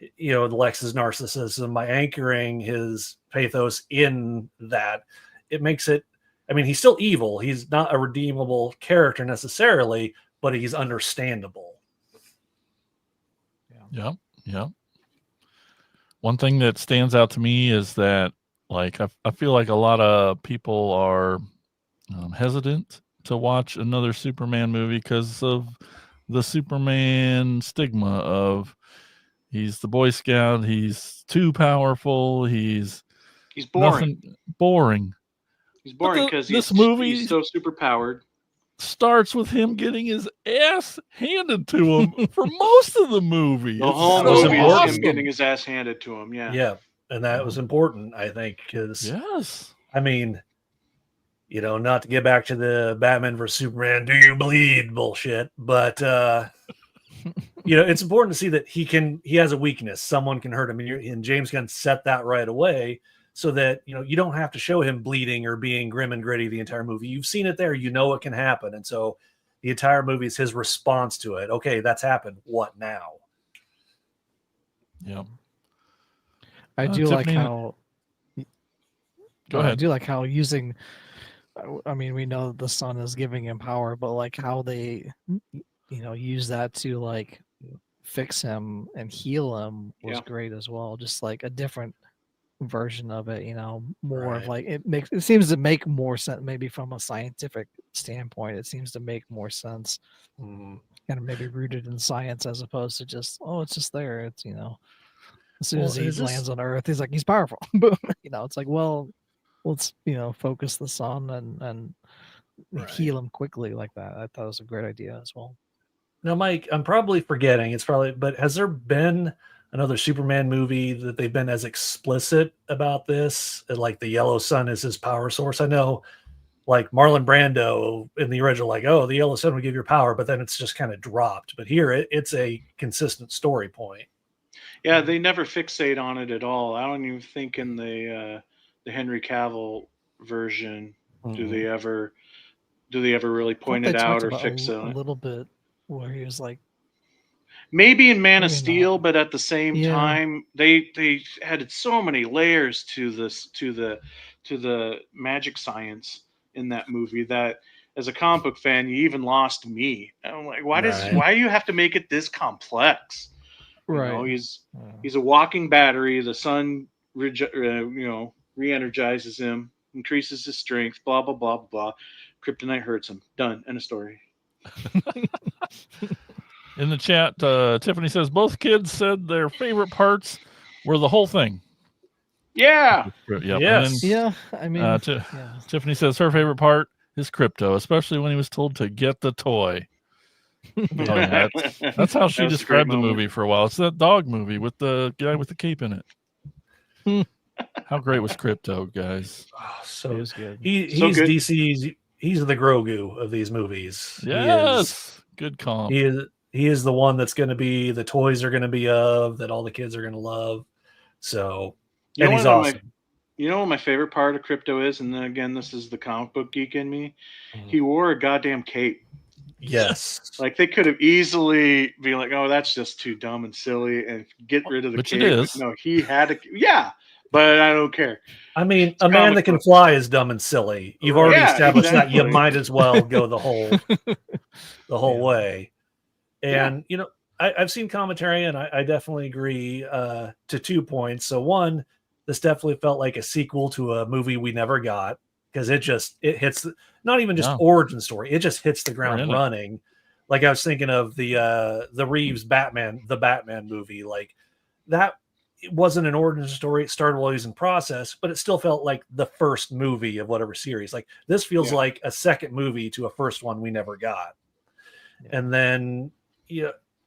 the Lex's narcissism, by anchoring his pathos in that, it makes it. I mean, he's still evil. He's not a redeemable character necessarily, but he's understandable. Yeah. One thing that stands out to me is that, like, I feel like a lot of people are hesitant to watch another Superman movie because of the Superman stigma of he's the Boy Scout, he's too powerful, he's boring. Boring. He's boring because this movie he's so super powered. Starts with him getting his ass handed to him for most of the movie. The whole movie is him getting his ass handed to him. Yeah, and that was important, I think, because yes, I mean, not to get back to the Batman versus Superman, do you bleed bullshit, but it's important to see that he has a weakness. Someone can hurt him, and James Gunn set that right away. So that, you don't have to show him bleeding or being grim and gritty the entire movie. You've seen it there. You know it can happen. And so the entire movie is his response to it. Okay, that's happened. What now? Yeah. I do like Tiffany, how... Go ahead. I do like how using... I mean, we know the sun is giving him power, but like how they, use that to like fix him and heal him was great as well. Just like a different version of it, more of like it seems to make more sense. Maybe from a scientific standpoint, it seems to make more sense. Kind of maybe rooted in science as opposed to just it's just there. It's as soon as he lands on Earth, he's like he's powerful. Boom. It's like let's focus the sun and heal him quickly like that. I thought it was a great idea as well. Now, Mike, I'm probably forgetting. But has there been another Superman movie that they've been as explicit about this? Like the yellow sun is his power source. I know, like Marlon Brando in the original, like, oh, the yellow sun will give you power, but then it's just kind of dropped. But here, it's a consistent story point. Yeah, they never fixate on it at all. I don't even think in the Henry Cavill version do they ever really point it out or fix it. A little bit where he was like. Maybe in Man of Steel, but at the same time, they added so many layers to the magic science in that movie that, as a comic book fan, you even lost me. I'm like, why do you have to make it this complex? Right. He's a walking battery. The sun, re-energizes him, increases his strength. Blah blah blah blah. Kryptonite hurts him. Done. End of story. In the chat, Tiffany says both kids said their favorite parts were the whole thing. Yeah. Yep. Yes. Then, I mean, Tiffany says her favorite part is Crypto, especially when he was told to get the toy. That's how she described the movie for a while. It's that dog movie with the guy with the cape in it. How great was Crypto, guys? Oh, so it was good. He's good. DC's. He's the Grogu of these movies. Yes. Good comp. He is the one that's going to be, the toys are going to be of, that all the kids are going to love. So, and he's awesome. You know what my favorite part of Crypto is? And then again, this is the comic book geek in me. He wore a goddamn cape. Yes. Like they could have easily been like, oh, that's just too dumb and silly and get rid of the cape. It is. No, he had a, but I don't care. I mean, a man that can fly is dumb and silly. You've already established exactly. that. You might as well go the whole way. And, I've seen commentary, and I definitely agree to 2 points. So one, this definitely felt like a sequel to a movie we never got, because it hits not even just origin story, it just hits the ground running. Like I was thinking of the Reeves the Batman movie, like that. It wasn't an origin story. It started while he was in process, but it still felt like the first movie of whatever series. Like this feels like a second movie to a first one we never got. Yeah. And then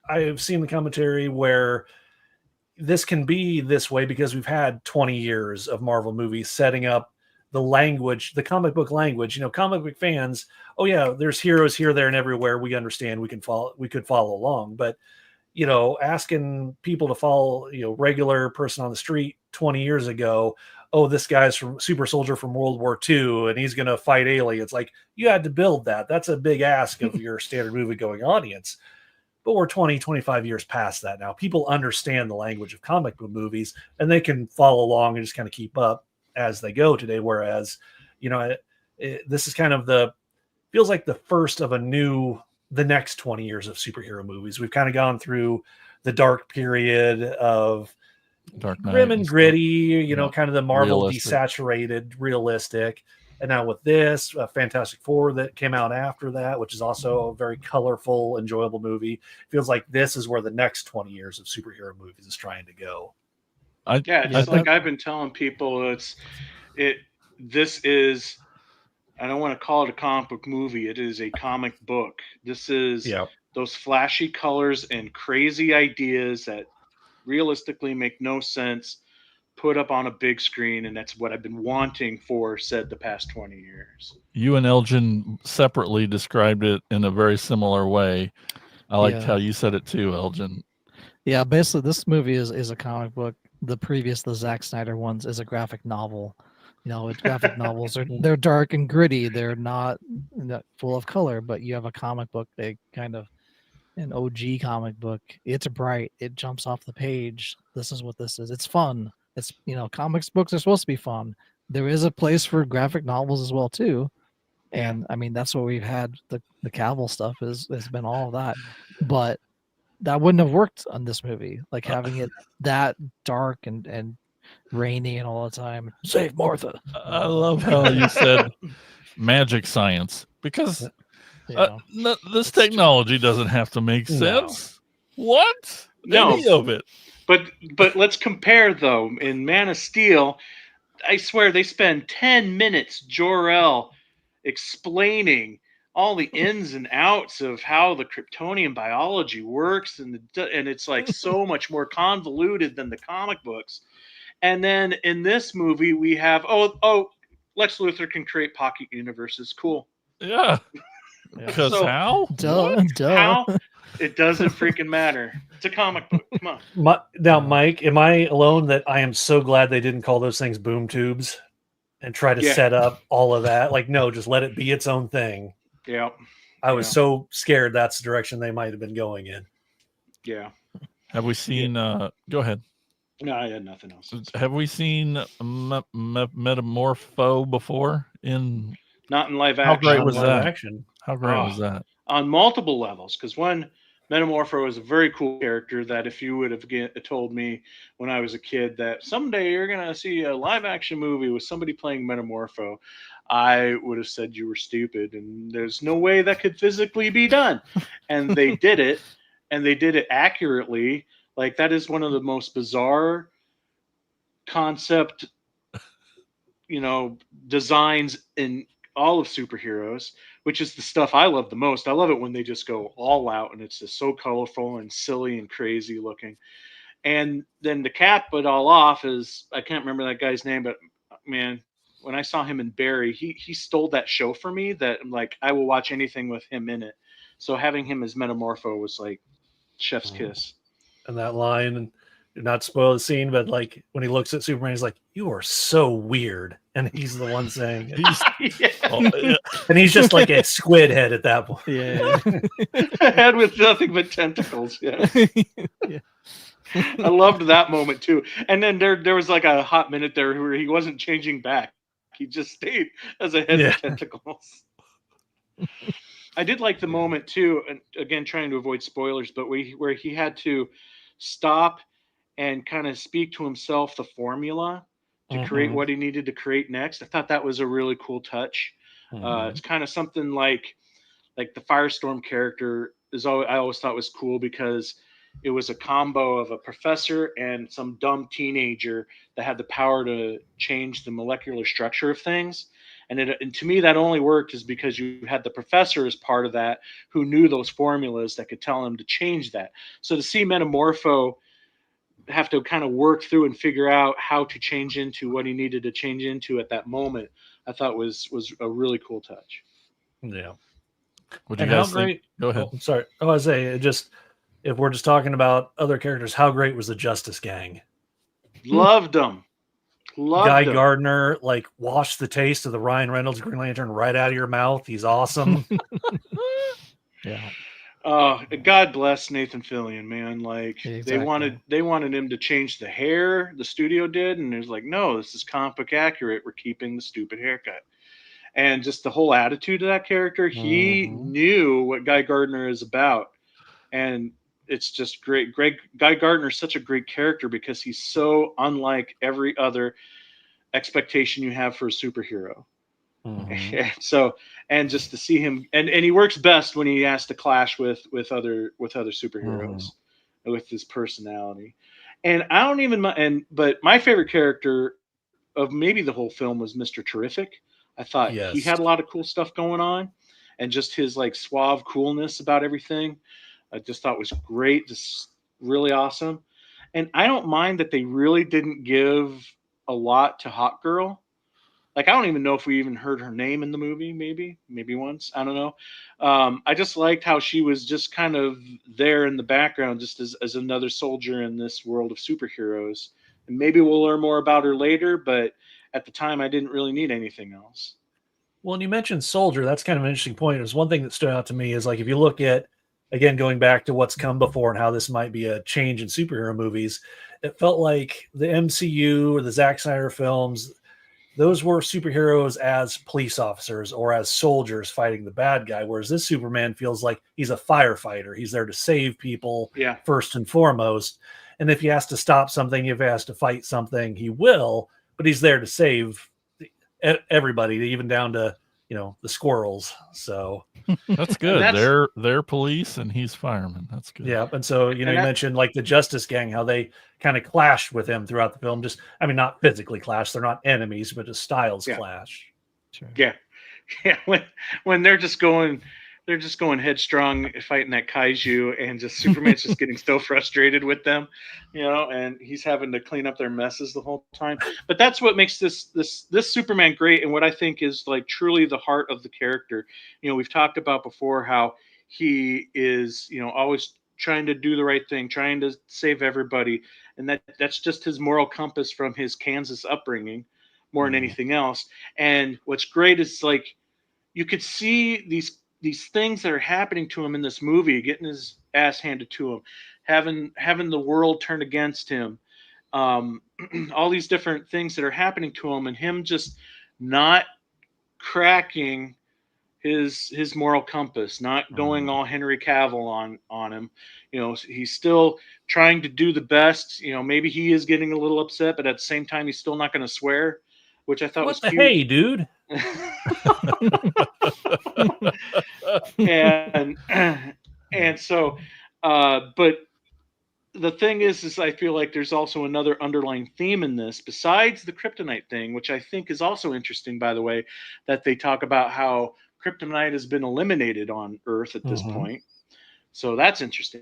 I've seen the commentary where this can be this way because we've had 20 years of Marvel movies setting up the language, the comic book language. Comic book fans, oh yeah, there's heroes here, there, and everywhere. We understand. We could follow along, but asking people to follow, regular person on the street 20 years ago, oh, this guy's from super soldier from World War II and he's going to fight aliens. Like you had to build that. That's a big ask of your standard movie going audience. But we're 20, 25 years past that now. People understand the language of comic book movies and they can follow along and just kind of keep up as they go today. Whereas, this is kind of feels like the first of the next 20 years of superhero movies. We've kind of gone through the dark period of Dark Knight grim and gritty, kind of the Marvel realistic. Desaturated, realistic. And now with this Fantastic Four that came out after that, which is also a very colorful, enjoyable movie. Feels like this is where the next 20 years of superhero movies is trying to go. I've been telling people, this is, I don't want to call it a comic book movie. It is a comic book. This is those flashy colors and crazy ideas that realistically make no sense put up on a big screen. And that's what I've been wanting said the past 20 years. You and Elgin separately described it in a very similar way. I liked how you said it too, Elgin. Yeah, basically this movie is a comic book. The Zack Snyder ones is a graphic novel. Graphic novels they're dark and gritty. They're not full of color, but you have a comic book, an OG comic book. It's bright. It jumps off the page. This is what this is. It's fun. It's, comics books are supposed to be fun. There is a place for graphic novels as well too. And I mean, that's what we've had. The Cavill stuff has been all of that, but that wouldn't have worked on this movie. Like having it that dark and rainy and all the time. Save Martha. I love how you said magic science, because this technology doesn't have to make sense. What? No. Any of it. But let's compare though. In Man of Steel, I swear they spend 10 minutes, Jor-El, explaining all the ins and outs of how the Kryptonian biology works, and it's like so much more convoluted than the comic books. And then in this movie, we have Lex Luthor can create pocket universes. Cool. Yeah. Because how? Duh. How? It doesn't freaking matter. It's a comic book. Come on. Now, Mike, am I alone that I am so glad they didn't call those things boom tubes and try to set up all of that? Like, no, just let it be its own thing. Yeah. I was so scared that's the direction they might have been going in. Yeah. Have we seen? Go ahead. No, I had nothing else. Have we seen Metamorpho before? Not in live action. How great was that? How great was that? On multiple levels, because one, Metamorpho is a very cool character that if you would have told me when I was a kid that someday you're going to see a live action movie with somebody playing Metamorpho, I would have said you were stupid and there's no way that could physically be done. And they did it, and they did it accurately. Like, that is one of the most bizarre concept, designs in all of superheroes, which is the stuff I love the most. I love it when they just go all out and it's just so colorful and silly and crazy looking. And then to cap it all off is, I can't remember that guy's name, but man, when I saw him in Barry, he stole that show for me that I'm like, I will watch anything with him in it. So having him as Metamorpho was like chef's kiss. And that line, and not spoil the scene, but like when he looks at Superman, he's like, "You are so weird," and he's the one saying, and he's just like a squid head at that point. Yeah, a head with nothing but tentacles. Yeah. I loved that moment too. And then there was like a hot minute there where he wasn't changing back; he just stayed as a head with tentacles. I did like the moment too, and again trying to avoid spoilers, but where he had to stop and kind of speak to himself the formula to create Mhm. what he needed to create next. I thought that was a really cool touch. Mhm. It's kind of something like the Firestorm character is always, I always thought was cool because it was a combo of a professor and some dumb teenager that had the power to change the molecular structure of things. And to me, that only worked is because you had the professor as part of that who knew those formulas that could tell him to change that. So to see Metamorpho have to kind of work through and figure out how to change into what he needed to change into at that moment, I thought was a really cool touch. Yeah. What do And you how guys think? great? Go ahead. Oh, I'm sorry. Oh, I say it just if we're just talking about other characters, how great was the Justice Gang? Loved them. Loved Guy them. Gardner, like, washed the taste of the Ryan Reynolds Green Lantern right out of your mouth. He's awesome. Yeah, God bless Nathan Fillion, man. Like exactly. they wanted him to change the hair, the studio did, and it was like, no, this is comic book accurate. We're keeping the stupid haircut. And just the whole attitude of that character, he Mhm. knew what Guy Gardner is about. And it's just great. Guy Gardner is such a great character because he's so unlike every other expectation you have for a superhero. Mhm. So and just to see him and he works best when he has to clash with other Mhm. superheroes with his personality. And I don't even and but my favorite character of maybe the whole film was Mr. Terrific. I thought he had a Yes. lot of cool stuff going on, and just his like suave coolness about everything I just thought was great, just really awesome. And I don't mind that they really didn't give a lot to Hot Girl. Like I don't even know if we even heard her name in the movie. Maybe once. I don't know. I just liked how she was just kind of there in the background, just as another soldier in this world of superheroes. And maybe we'll learn more about her later. But at the time, I didn't really need anything else. Well, and you mentioned Soldier. That's kind of an interesting point. There's one thing that stood out to me is like if you look at again going back to what's come before and how this might be a change in superhero movies, it felt like the MCU or the Zack Snyder films, those were superheroes as police officers or as soldiers fighting the bad guy. Whereas this Superman feels like he's a firefighter. He's there to save people Yeah, first and foremost. And if he has to stop something, if he has to fight something, he will. But he's there to save everybody, even down to the squirrels. So That's and good. They're police and he's fireman. That's good. yeah, and so you and that mentioned like the Justice Gang, how they kind of clashed with him throughout the film. Just I mean, not physically clash; they're not enemies, but just styles yeah, clash. Sure. yeah, yeah. When they're just going headstrong fighting that kaiju, and just Superman's just getting so frustrated with them, and he's having to clean up their messes the whole time. But that's what makes this Superman great, and what I think is like truly the heart of the character. We've talked about before how he is, always trying to do the right thing, trying to save everybody, and that's just his moral compass from his Kansas upbringing more than Mhm. anything else. And what's great is like you could see these things that are happening to him in this movie, getting his ass handed to him, having the world turned against him, um, all these different things that are happening to him, and him just not cracking his moral compass, not going Mhm. all Henry Cavill on him. He's still trying to do the best. Maybe he is getting a little upset, but at the same time, he's still not going to swear, which I thought was What the cute. hey, dude? and and so but the thing is I feel like there's also another underlying theme in this besides the kryptonite thing, which I think is also interesting, by the way, that they talk about how kryptonite has been eliminated on Earth at this Mhm. point. So that's interesting.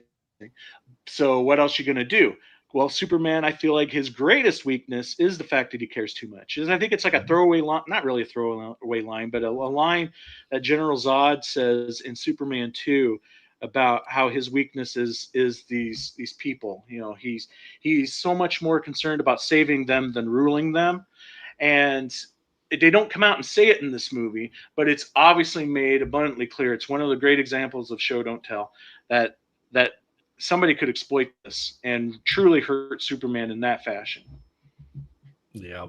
So what else you going to do? Well, Superman, I feel like his greatest weakness is the fact that he cares too much. And I think it's like a throwaway line, not really a throwaway line, but a line that General Zod says in Superman 2 about how his weakness is these people. He's so much more concerned about saving them than ruling them. And they don't come out and say it in this movie, but it's obviously made abundantly clear. It's one of the great examples of show don't tell that somebody could exploit this and truly hurt Superman in that fashion. Yeah.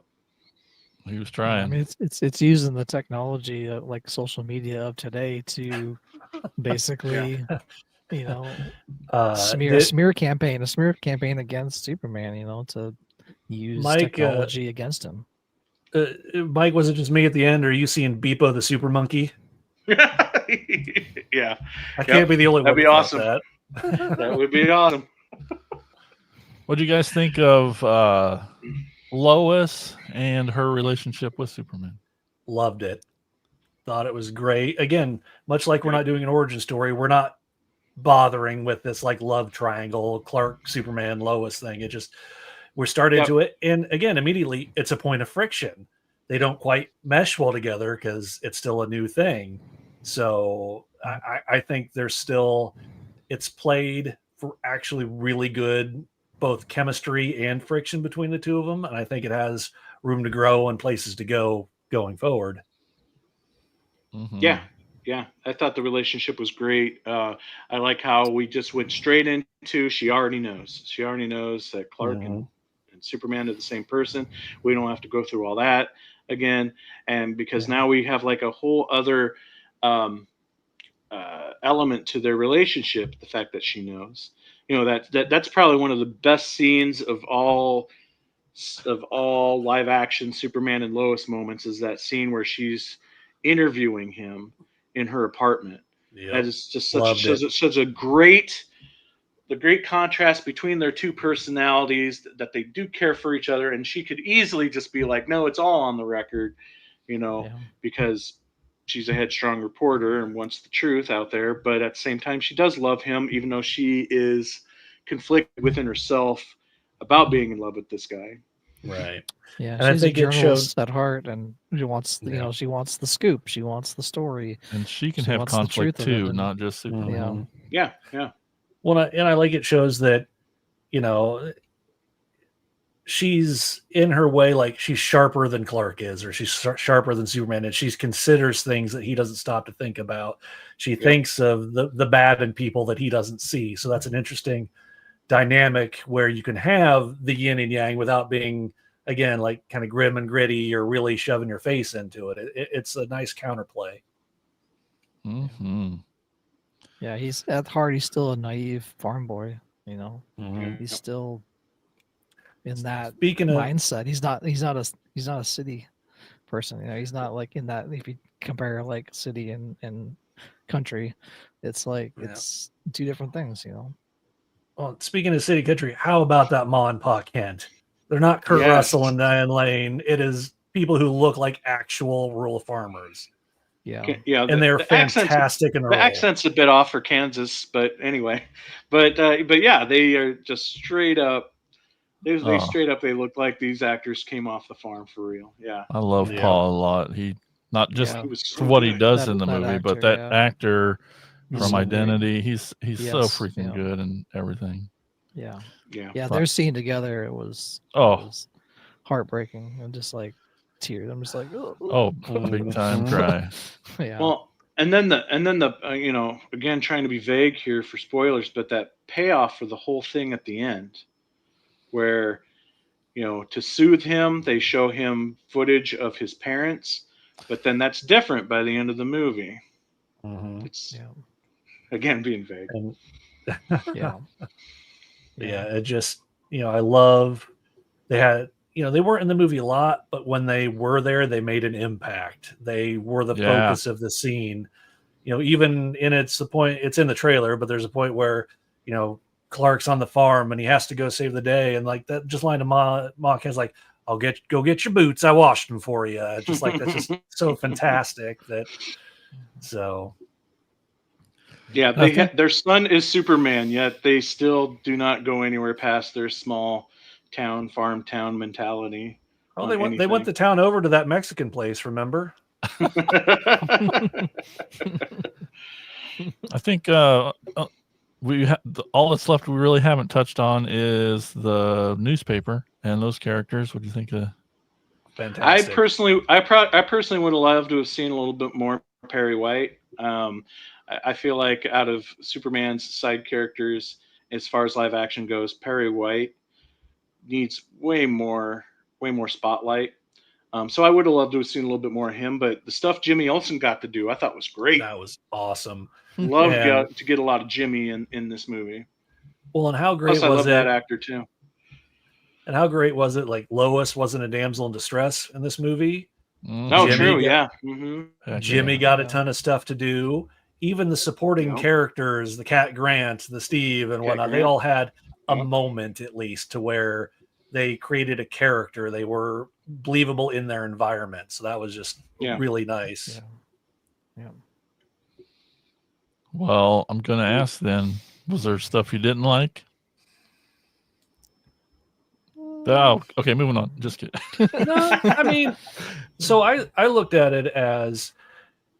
He was Yeah, I trying. mean, it's using the technology like social media of today to Basically, you know, Uh, smear a smear campaign against Superman. You know, to use Mike, technology against him. Mike, was it just me at the end, or are you seeing Beepo the super monkey? Yeah, I can't be the only that'd one be that thought awesome. that. That would be awesome. What do you guys think of Lois and her relationship with Superman? Loved it. Thought it was great. Again, much like we're not doing an origin story, we're not bothering with this like love triangle, Clark, Superman, Lois thing. It just we're started into it, and again, immediately it's a point of friction. They don't quite mesh well together because it's still a new thing. So I think there's still it's played for actually really good both chemistry and friction between the two of them, and I think it has room to grow and places to go going forward. Mm-hmm. Yeah, I thought the relationship was great. I like how we just went straight into she already knows that Clark and Superman are the same person. We don't have to go through all that again, and because now we have like a whole other element to their relationship, the fact that she knows, that's probably one of the best scenes of all live action Superman and Lois moments, is that scene where she's interviewing him in her apartment. That is just such a great contrast between their two personalities, that they do care for each other, and she could easily just be like, no, it's all on the record, because she's a headstrong reporter and wants the truth out there, but at the same time she does love him, even though she is conflicted within herself about being in love with this guy. Right. Yeah, and she's I think a journalist at heart, and she wants, she wants the scoop, she wants the story, and she can have conflict too, not just Superman. Yeah. Well, and I like it shows that, she's in her way, like she's sharper than Clark is, or she's sharper than Superman, and she considers things that he doesn't stop to think about. She thinks of the bad in people that he doesn't see. So that's an interesting dynamic where you can have the yin and yang without being, again, like kind of grim and gritty or really shoving your face into it. It's a nice counterplay. Mm-hmm. Yeah, he's at heart, he's still a naive farm boy, He's still in that mindset. He's not a city person, he's not like in that. If you compare like city and country, it's like it's two different things, Well, speaking of city country, how about that Ma and Pa Kent? They're not Kurt Russell and Diane Lane. It is people who look like actual rural farmers. Yeah. And they're fantastic in the role. Accent's a bit off for Kansas, but anyway. But yeah, they are just straight up. They straight up. They look like these actors came off the farm for real. Yeah. I love Paul a lot. He not just for what he does in the movie, but that actor from Identity. He's so freaking good and everything. Yeah. Their scene together, it was heartbreaking, and just like tears. I'm just like, big time cry. Yeah. Well, and then the again, trying to be vague here for spoilers, but that payoff for the whole thing at the end, where to soothe him, they show him footage of his parents, but then that's different by the end of the movie. It's again being vague. It just, I love they had, they weren't in the movie a lot, but when they were there, they made an impact. They were the focus of the scene. Even in it's in the trailer, but there's a point where, Clark's on the farm and he has to go save the day, and like that just line of Ma Kent's like, go get your boots, I washed them for you. It's just like, that's just so fantastic that so. Yeah, their son is Superman, yet they still do not go anywhere past their small town, farm town mentality. Oh, they went the town over to that Mexican place, remember? I think all that's left we really haven't touched on is the newspaper and those characters. What do you think of? Fantastic. I personally would have loved to have seen a little bit more Perry White. I feel like out of Superman's side characters, as far as live action goes, Perry White needs way more spotlight. So I would have loved to have seen a little bit more of him, but the stuff Jimmy Olsen got to do, I thought was great. That was awesome. Love Yeah. to get a lot of Jimmy in this movie. Well, and how great Plus, I was love it? that actor too. And how great was it? Like Lois wasn't a damsel in distress in this movie. Oh, Jimmy true. got- Yeah. Mm-hmm. Heck Jimmy yeah. got a ton of stuff to do. Even the supporting Yep. characters, the Cat Grant, the Steve, and Cat whatnot, they Grant. all had a Yep. moment at least to where they created a character. They were believable in their environment. So that was just Yeah. really nice. Yeah. Well, I'm going to ask then, was there stuff you didn't like? Oh, okay, moving on. Just kidding. No, I mean, so I looked at it as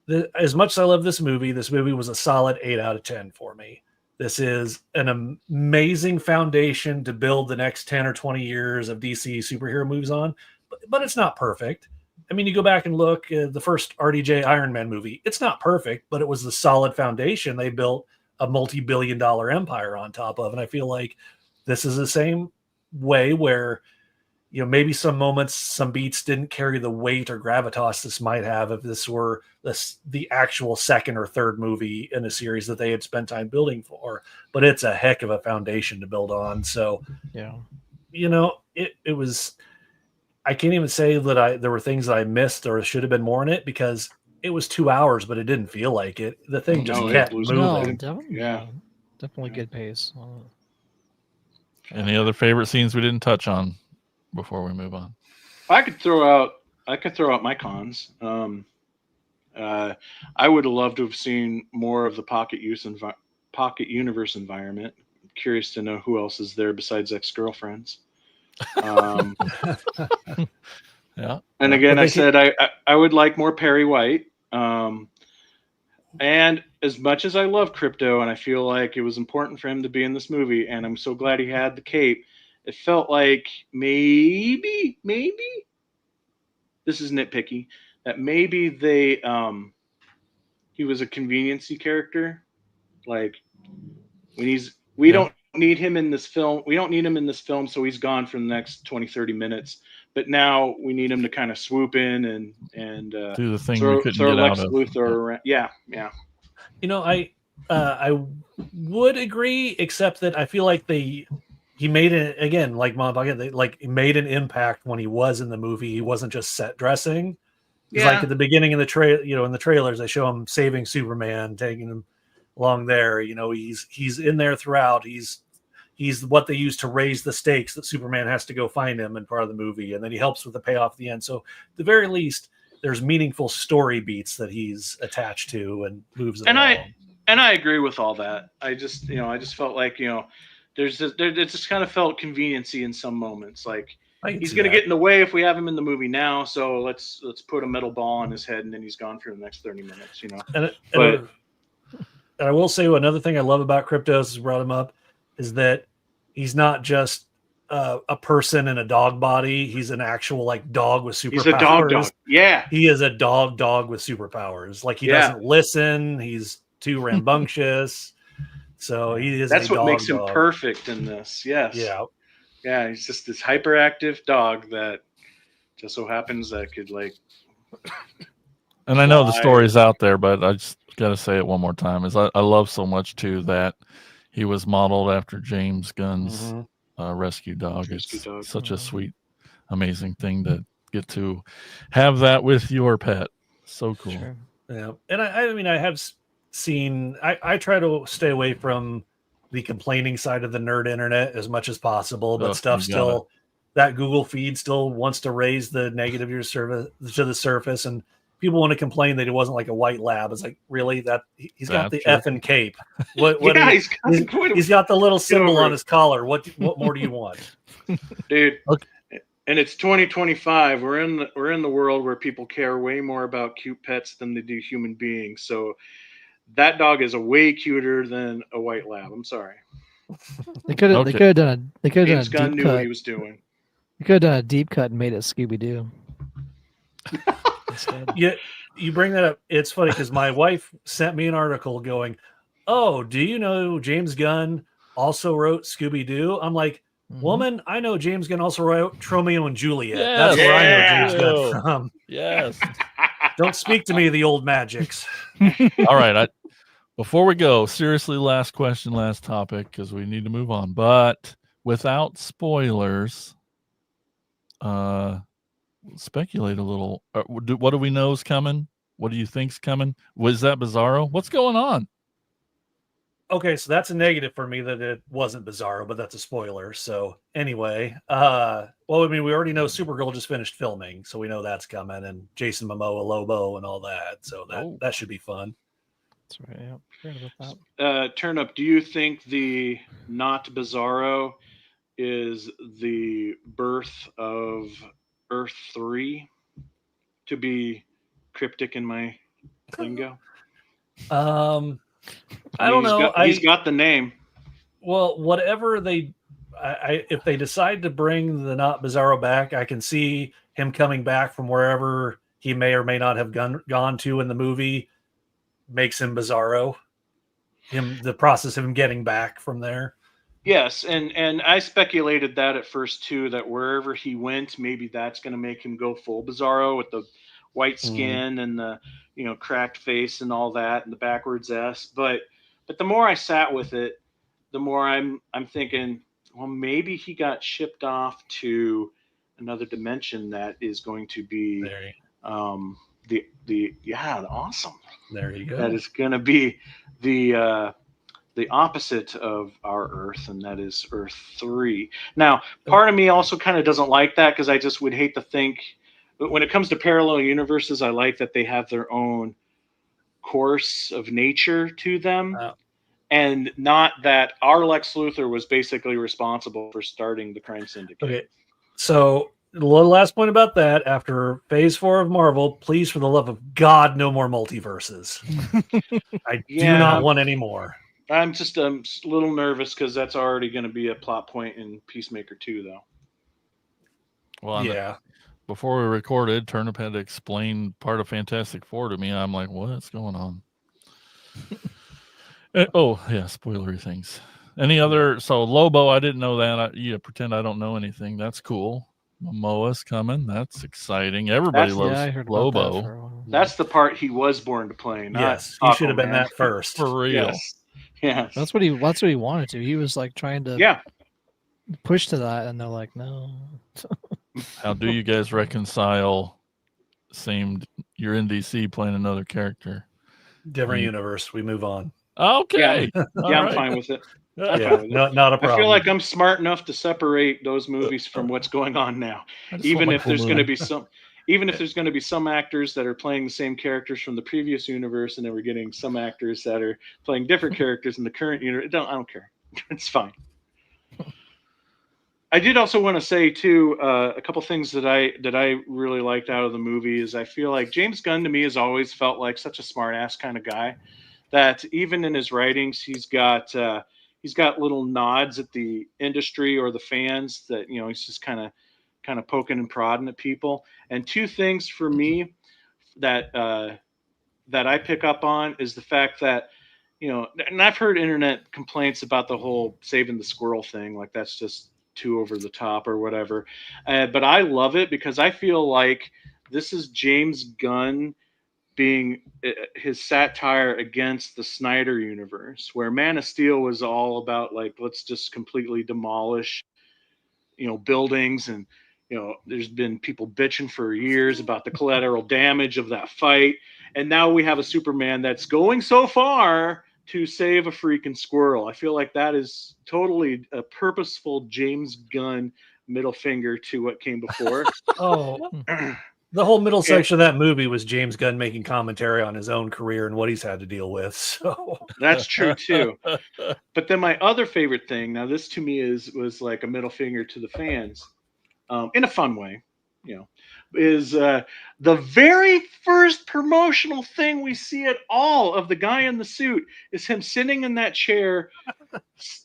as much as I love this movie was a solid 8 out of 10 for me. This is an amazing foundation to build the next 10 or 20 years of DC superhero movies on, but it's not perfect. I mean, you go back and look at the first RDJ Iron Man movie. It's not perfect, but it was the solid foundation they built a multi-billion-dollar empire on top of. And I feel like this is the same way where, you know, maybe some moments, some beats didn't carry the weight or gravitas this might have if this were the actual second or third movie in a series that they had spent time building for. But it's a heck of a foundation to build on. So, Yeah. you know, it was. I can't even say that there were things that I missed or should have been more in it because it was 2 hours, but it didn't feel like it. The thing just No, it kept blew moving. No, definitely. Yeah. Definitely good pace. Any other favorite scenes we didn't touch on before we move on? I could throw out my cons. I would have loved to have seen more of the Pocket Universe environment. I'm curious to know who else is there besides ex-girlfriends. Yeah. And again, I said I would like more Perry White. And as much as I love Crypto, and I feel like it was important for him to be in this movie, and I'm so glad he had the cape, it felt like maybe this is nitpicky, that maybe he was a conveniency character. Like we don't need him in this film. We don't need him in this film, so he's gone for the next 20, 30 minutes. But now we need him to kind of swoop in and Do the thing throw we couldn't get Lex out of. Luthor around. Yeah. You know, I would agree, except that I feel like he made it again, like Mom Bucket, like he made an impact when he was in the movie. He wasn't just set dressing. It's like at the beginning in the trailers, they show him saving Superman, taking him along there. You know, he's in there throughout. He's what they use to raise the stakes that Superman has to go find him in part of the movie, and then he helps with the payoff at the end. So at the very least, there's meaningful story beats that he's attached to and moves it along. I agree with all that. I just felt like, it just kind of felt conveniency in some moments. Like he's going to get in the way if we have him in the movie now. So let's put a metal ball on his head and then he's gone for the next 30 minutes, And I will say another thing I love about Cryptos has brought him up is that he's not just a person in a dog body. He's an actual dog with superpowers. He's a dog. Yeah. He is a dog with superpowers. Like he doesn't listen. He's too rambunctious. So he is. That's what makes him perfect in this. Yes. Yeah. Yeah. He's just this hyperactive dog that just so happens that could And I know the story's out there, but I just got to say it one more time. Is I love so much too that he was modeled after James Gunn's rescue dog. It's such a sweet, amazing thing to get to have that with your pet. So cool. Sure. Yeah. And I mean, I have seen, I try to stay away from the complaining side of the nerd internet as much as possible, but that Google feed still wants to raise the negative to the surface, and people want to complain that it wasn't like a white lab. It's like, really? That he's got the effing cape. He's got the little symbol on his collar. What more do you want, dude? Okay. And it's 2025. We're in the world where people care way more about cute pets than they do human beings. So that dog is way cuter than a white lab. I'm sorry. They could have done a James deep Gunn knew cut. what he was doing. You could have done a deep cut and made it Scooby Doo. Yeah, you bring that up. It's funny because my wife sent me an article going, "Oh, do you know James Gunn also wrote Scooby Doo?" I'm like, "Woman, I know James Gunn also wrote Romeo and Juliet. Yes. That's where I know James Gunn from." Yes. Don't speak to me, the old magics. All right. Before we go, seriously, last question, last topic, because we need to move on. But without spoilers, speculate a little. What do we know is coming? What do you think's coming? Was that Bizarro? What's going on? Okay, so that's a negative for me that it wasn't Bizarro, but that's a spoiler. So anyway, well, I mean, we already know Supergirl just finished filming, so we know that's coming, and Jason Momoa, Lobo, and all that. So that should be fun. That's right. Yeah, forgot about that. Turnip, do you think the not Bizarro is the birth of Earth 3? To be cryptic in my lingo. I don't know. He's got the name. Well, whatever if they decide to bring the not Bizarro back, I can see him coming back from wherever he may or may not have gone to in the movie. Makes him Bizarro. The process of him getting back from there. Yes, and I speculated that at first too, that wherever he went, maybe that's going to make him go full Bizarro with the white skin and the cracked face and all that and the backwards S. But the more I sat with it, the more I'm thinking, well, maybe he got shipped off to another dimension that is going to be the awesome. There you go. That is going to be the opposite of our Earth, and that is Earth 3. Now, part of me also kind of doesn't like that because I just would hate to think, but when it comes to parallel universes, I like that they have their own course of nature to them, and not that our Lex Luthor was basically responsible for starting the crime syndicate. Okay, so one last point about that. After Phase 4 of Marvel, please, for the love of God, no more multiverses. I do not want any more. I'm just a little nervous because that's already going to be a plot point in Peacemaker 2, though. Well, yeah. Before we recorded, Turnip had to explain part of Fantastic Four to me. I'm like, what's going on? Spoilery things. Any other? So Lobo, I didn't know that. Pretend I don't know anything. That's cool. Momoa's coming. That's exciting. Everybody loves Lobo. That's the part he was born to play. Yes, he should have been that first. For real. Yes. That's what he wanted to. He was like trying to push to that, and they're like, no. How do you guys reconcile you're in DC playing another character? Different universe. We move on. Okay. I'm fine with it. Not a problem. I feel like I'm smart enough to separate those movies from what's going on now. Even if there's going to be some actors that are playing the same characters from the previous universe, and then we're getting some actors that are playing different characters in the current universe. I don't care. It's fine. I did also want to say too, a couple things that I really liked out of the movie is I feel like James Gunn to me has always felt like such a smart ass kind of guy that even in his writings he's got little nods at the industry or the fans that he's just kind of poking and prodding at people. And two things for me that I pick up on is the fact that and I've heard internet complaints about the whole saving the squirrel thing, like that's just too over the top or whatever, but I love it because I feel like this is James Gunn being his satire against the Snyder universe, where Man of Steel was all about like, let's just completely demolish buildings, and there's been people bitching for years about the collateral damage of that fight, and now we have a Superman that's going so far to save a freaking squirrel. I feel like that is totally a purposeful James Gunn middle finger to what came before. The whole middle section of that movie was James Gunn making commentary on his own career and what he's had to deal with. So that's true too. But then my other favorite thing, now this to me was like a middle finger to the fans, in a fun way, is the very first promotional thing we see at all of the guy in the suit is him sitting in that chair,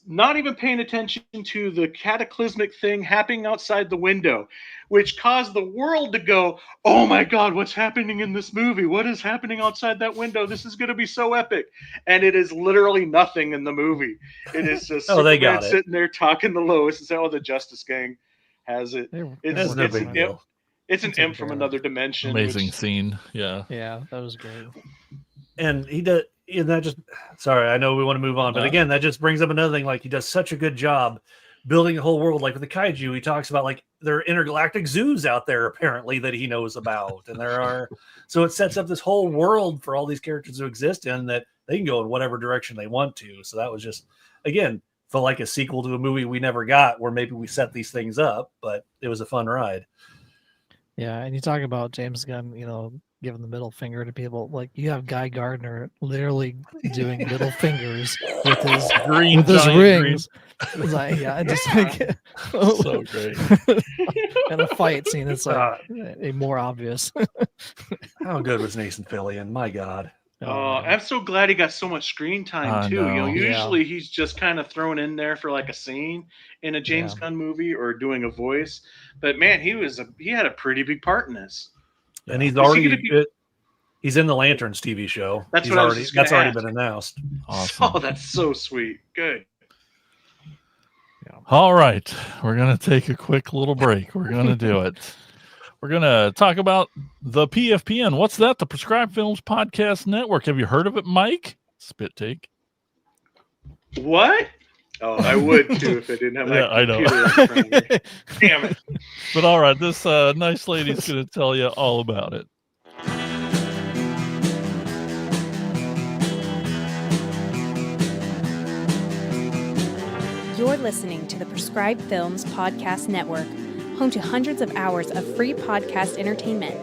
not even paying attention to the cataclysmic thing happening outside the window, which caused the world to go, oh my God, what's happening in this movie? What is happening outside that window? This is going to be so epic. And it is literally nothing in the movie. It is just Superman sitting there talking to Lois and saying, the Justice Gang has it. It's no big deal. It's an imp from another dimension. Amazing scene. Yeah. Yeah, that was great. And that just, sorry, I know we want to move on, but again, that just brings up another thing. Like, he does such a good job building a whole world. Like with the kaiju, he talks about like there are intergalactic zoos out there apparently that he knows about, and so it sets up this whole world for all these characters to exist in that they can go in whatever direction they want to. So that was just, again, felt like a sequel to a movie we never got, where maybe we set these things up, but it was a fun ride. Yeah, and you talk about James Gunn, giving the middle finger to people. Like, you have Guy Gardner literally doing middle fingers with his rings. It's like, So great. In a fight scene, it's like a more obvious. How good was Nathan Fillion? My God. Oh, I'm so glad he got so much screen time too. Usually he's just kind of thrown in there for like a scene in a James Gunn movie or doing a voice. But man, he had a pretty big part in this. And he's he's in the Lanterns TV show. That's already been announced. Awesome. Oh, that's so sweet. Good. All right, we're gonna take a quick little break. We're gonna do it. We're going to talk about the PFPN. What's that? The Prescribed Films Podcast Network. Have you heard of it, Mike? Spit take. What? Oh, I would too if I didn't have my computer in front of me. Damn it. But all right, this nice lady's going to tell you all about it. You're listening to the Prescribed Films Podcast Network, home to hundreds of hours of free podcast entertainment.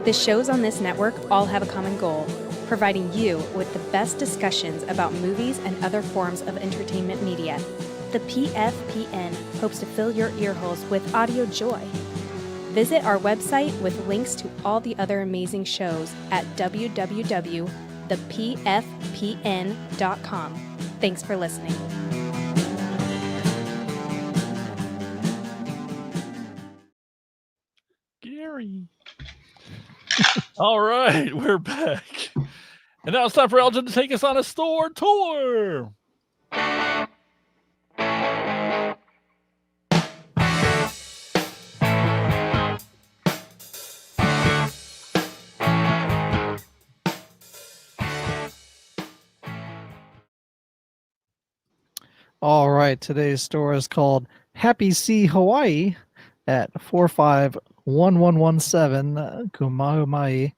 The shows on this network all have a common goal, providing you with the best discussions about movies and other forms of entertainment media. The PFPN hopes to fill your earholes with audio joy. Visit our website with links to all the other amazing shows at www.thepfpn.com. Thanks for listening. Gary. All right, we're back. And now it's time for Elgin to take us on a store tour. All right, today's store is called Happy Sea Hawaii at 451117 Kumahumai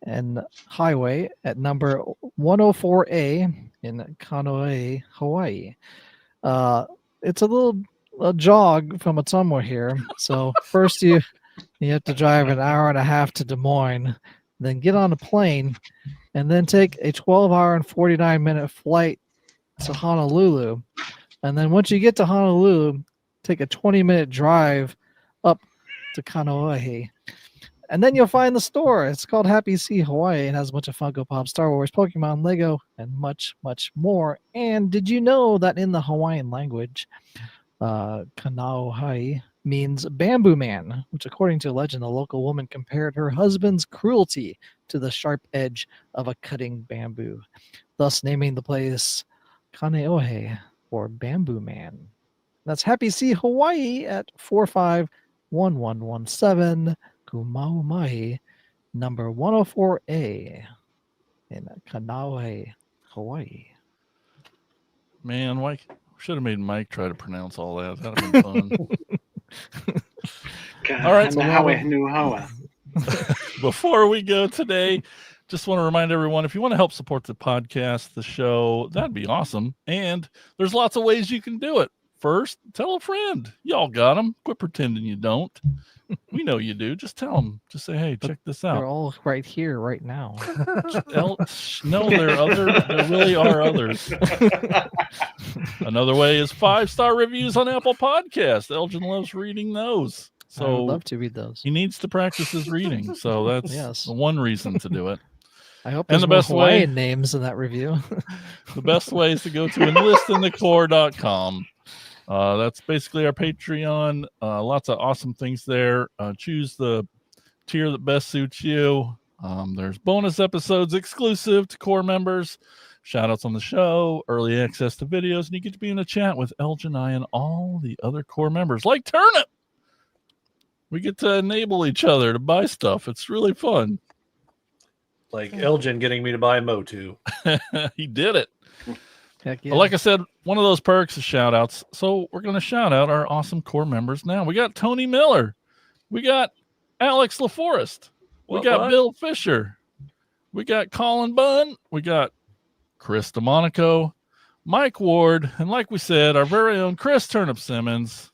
and Highway at number 104A in Kanoe, Hawaii. It's a jog from Ottumwa here. So first you have to drive an hour and a half to Des Moines, then get on a plane, and then take a 12-hour and 49-minute flight to Honolulu. And then once you get to Honolulu, take a 20-minute drive up to Kanoe. And then you'll find the store. It's called Happy Sea Hawaii. It has a bunch of Funko Pop, Star Wars, Pokemon, Lego, and much, much more. And did you know that in the Hawaiian language, Kanoe means bamboo man, which according to legend, the local woman compared her husband's cruelty to the sharp edge of a cutting bamboo, thus naming the place Kaneohe, or Bamboo Man. That's Happy Sea Hawaii at 451117 Kumahumai, number 104A in Kanoe, Hawaii. Man, Mike should have made Mike try to pronounce all that. That'd have been fun. All right. Before we go today, just want to remind everyone, if you want to help support the podcast, the show, that'd be awesome. And there's lots of ways you can do it. First, tell a friend. Y'all got them. Quit pretending you don't. We know you do. Just tell them. Just say, hey, check this out. They're all right here, right now. No, there really are others. Another way is 5-star reviews on Apple Podcasts. Elgin loves reading those. So I would love to read those. He needs to practice his reading. So that's one reason to do it. I hope there's more Hawaiian names in that review. The best way is to go to enlistinthecore.com. That's basically our Patreon. Lots of awesome things there. Choose the tier that best suits you. There's bonus episodes exclusive to core members, shout outs on the show, early access to videos, and you get to be in a chat with Elgin, I, and all the other core members, like Turnip. We get to enable each other to buy stuff. It's really fun. Like Elgin getting me to buy Motu. He did it. Heck yeah. But like I said, one of those perks is shout outs. So we're going to shout out our awesome core members now. We got Tony Miller. We got Alex LaForest. We got Bill Fisher. We got Colin Bunn. We got Chris DeMonico, Mike Ward, and like we said, our very own Chris Turnip Simmons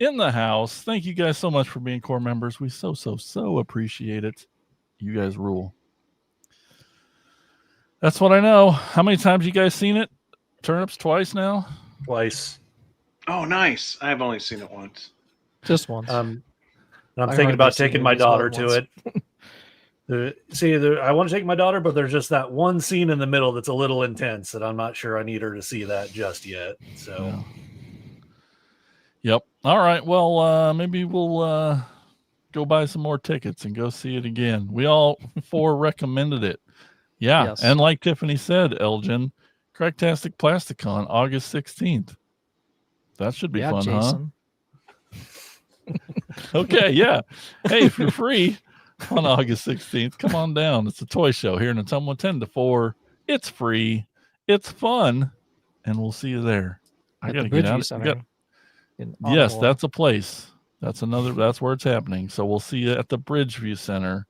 in the house. Thank you guys so much for being core members. We so appreciate it. You guys rule. That's what I know. How many times you guys seen it? Turnips twice now? Twice. Oh, nice. I've only seen it once. Just once. I'm I thinking hardly about seen taking it my as well daughter to it. I want to take my daughter, but there's just that one scene in the middle that's a little intense that I'm not sure I need her to see that just yet. So, Yeah. Yep. All right. Well, maybe we'll go buy some more tickets and go see it again. We all four recommended it. Yeah. Yes. And like Tiffany said, Elgin, Cracktastic Plastic on August 16th. That should be fun, Jason. huh? Okay. Yeah. Hey, if you're free on August 16th, come on down. It's a toy show here in Ottumwa 10 to 4. It's free. It's fun. And we'll see you there. I got to get out. Yes, that's a place. That's where it's happening. So we'll see you at the Bridgeview Center.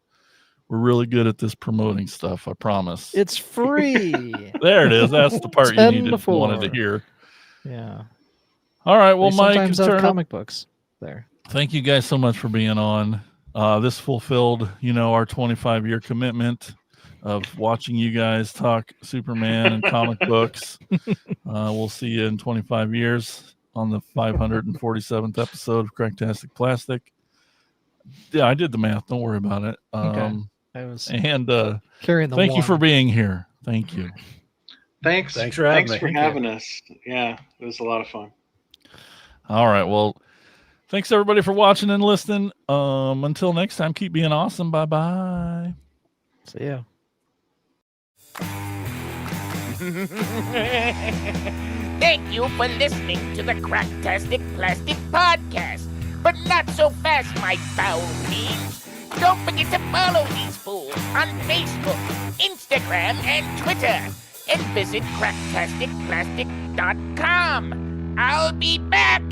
We're really good at this promoting stuff, I promise. It's free. There it is. That's the part you wanted to hear. Yeah. All right. Well, They Mike, sometimes have Turnip, comic books there. thank you guys so much for being on. This fulfilled, our 25-year commitment of watching you guys talk Superman and comic books. We'll see you in 25 years on the 547th episode of Cracktastic Plastic. Yeah, I did the math. Don't worry about it. Okay. I was And carrying the thank you for one. being here. Thank you. Thanks for having me. having us. Yeah, it was a lot of fun. All right. Well, thanks everybody for watching and listening. Until next time, keep being awesome. Bye-bye. See ya. Thank you for listening to the Cracktastic Plastic Podcast. But not so fast, my foul fiends. Don't forget to follow these fools on Facebook, Instagram, and Twitter. And visit cracktasticplastic.com. I'll be back.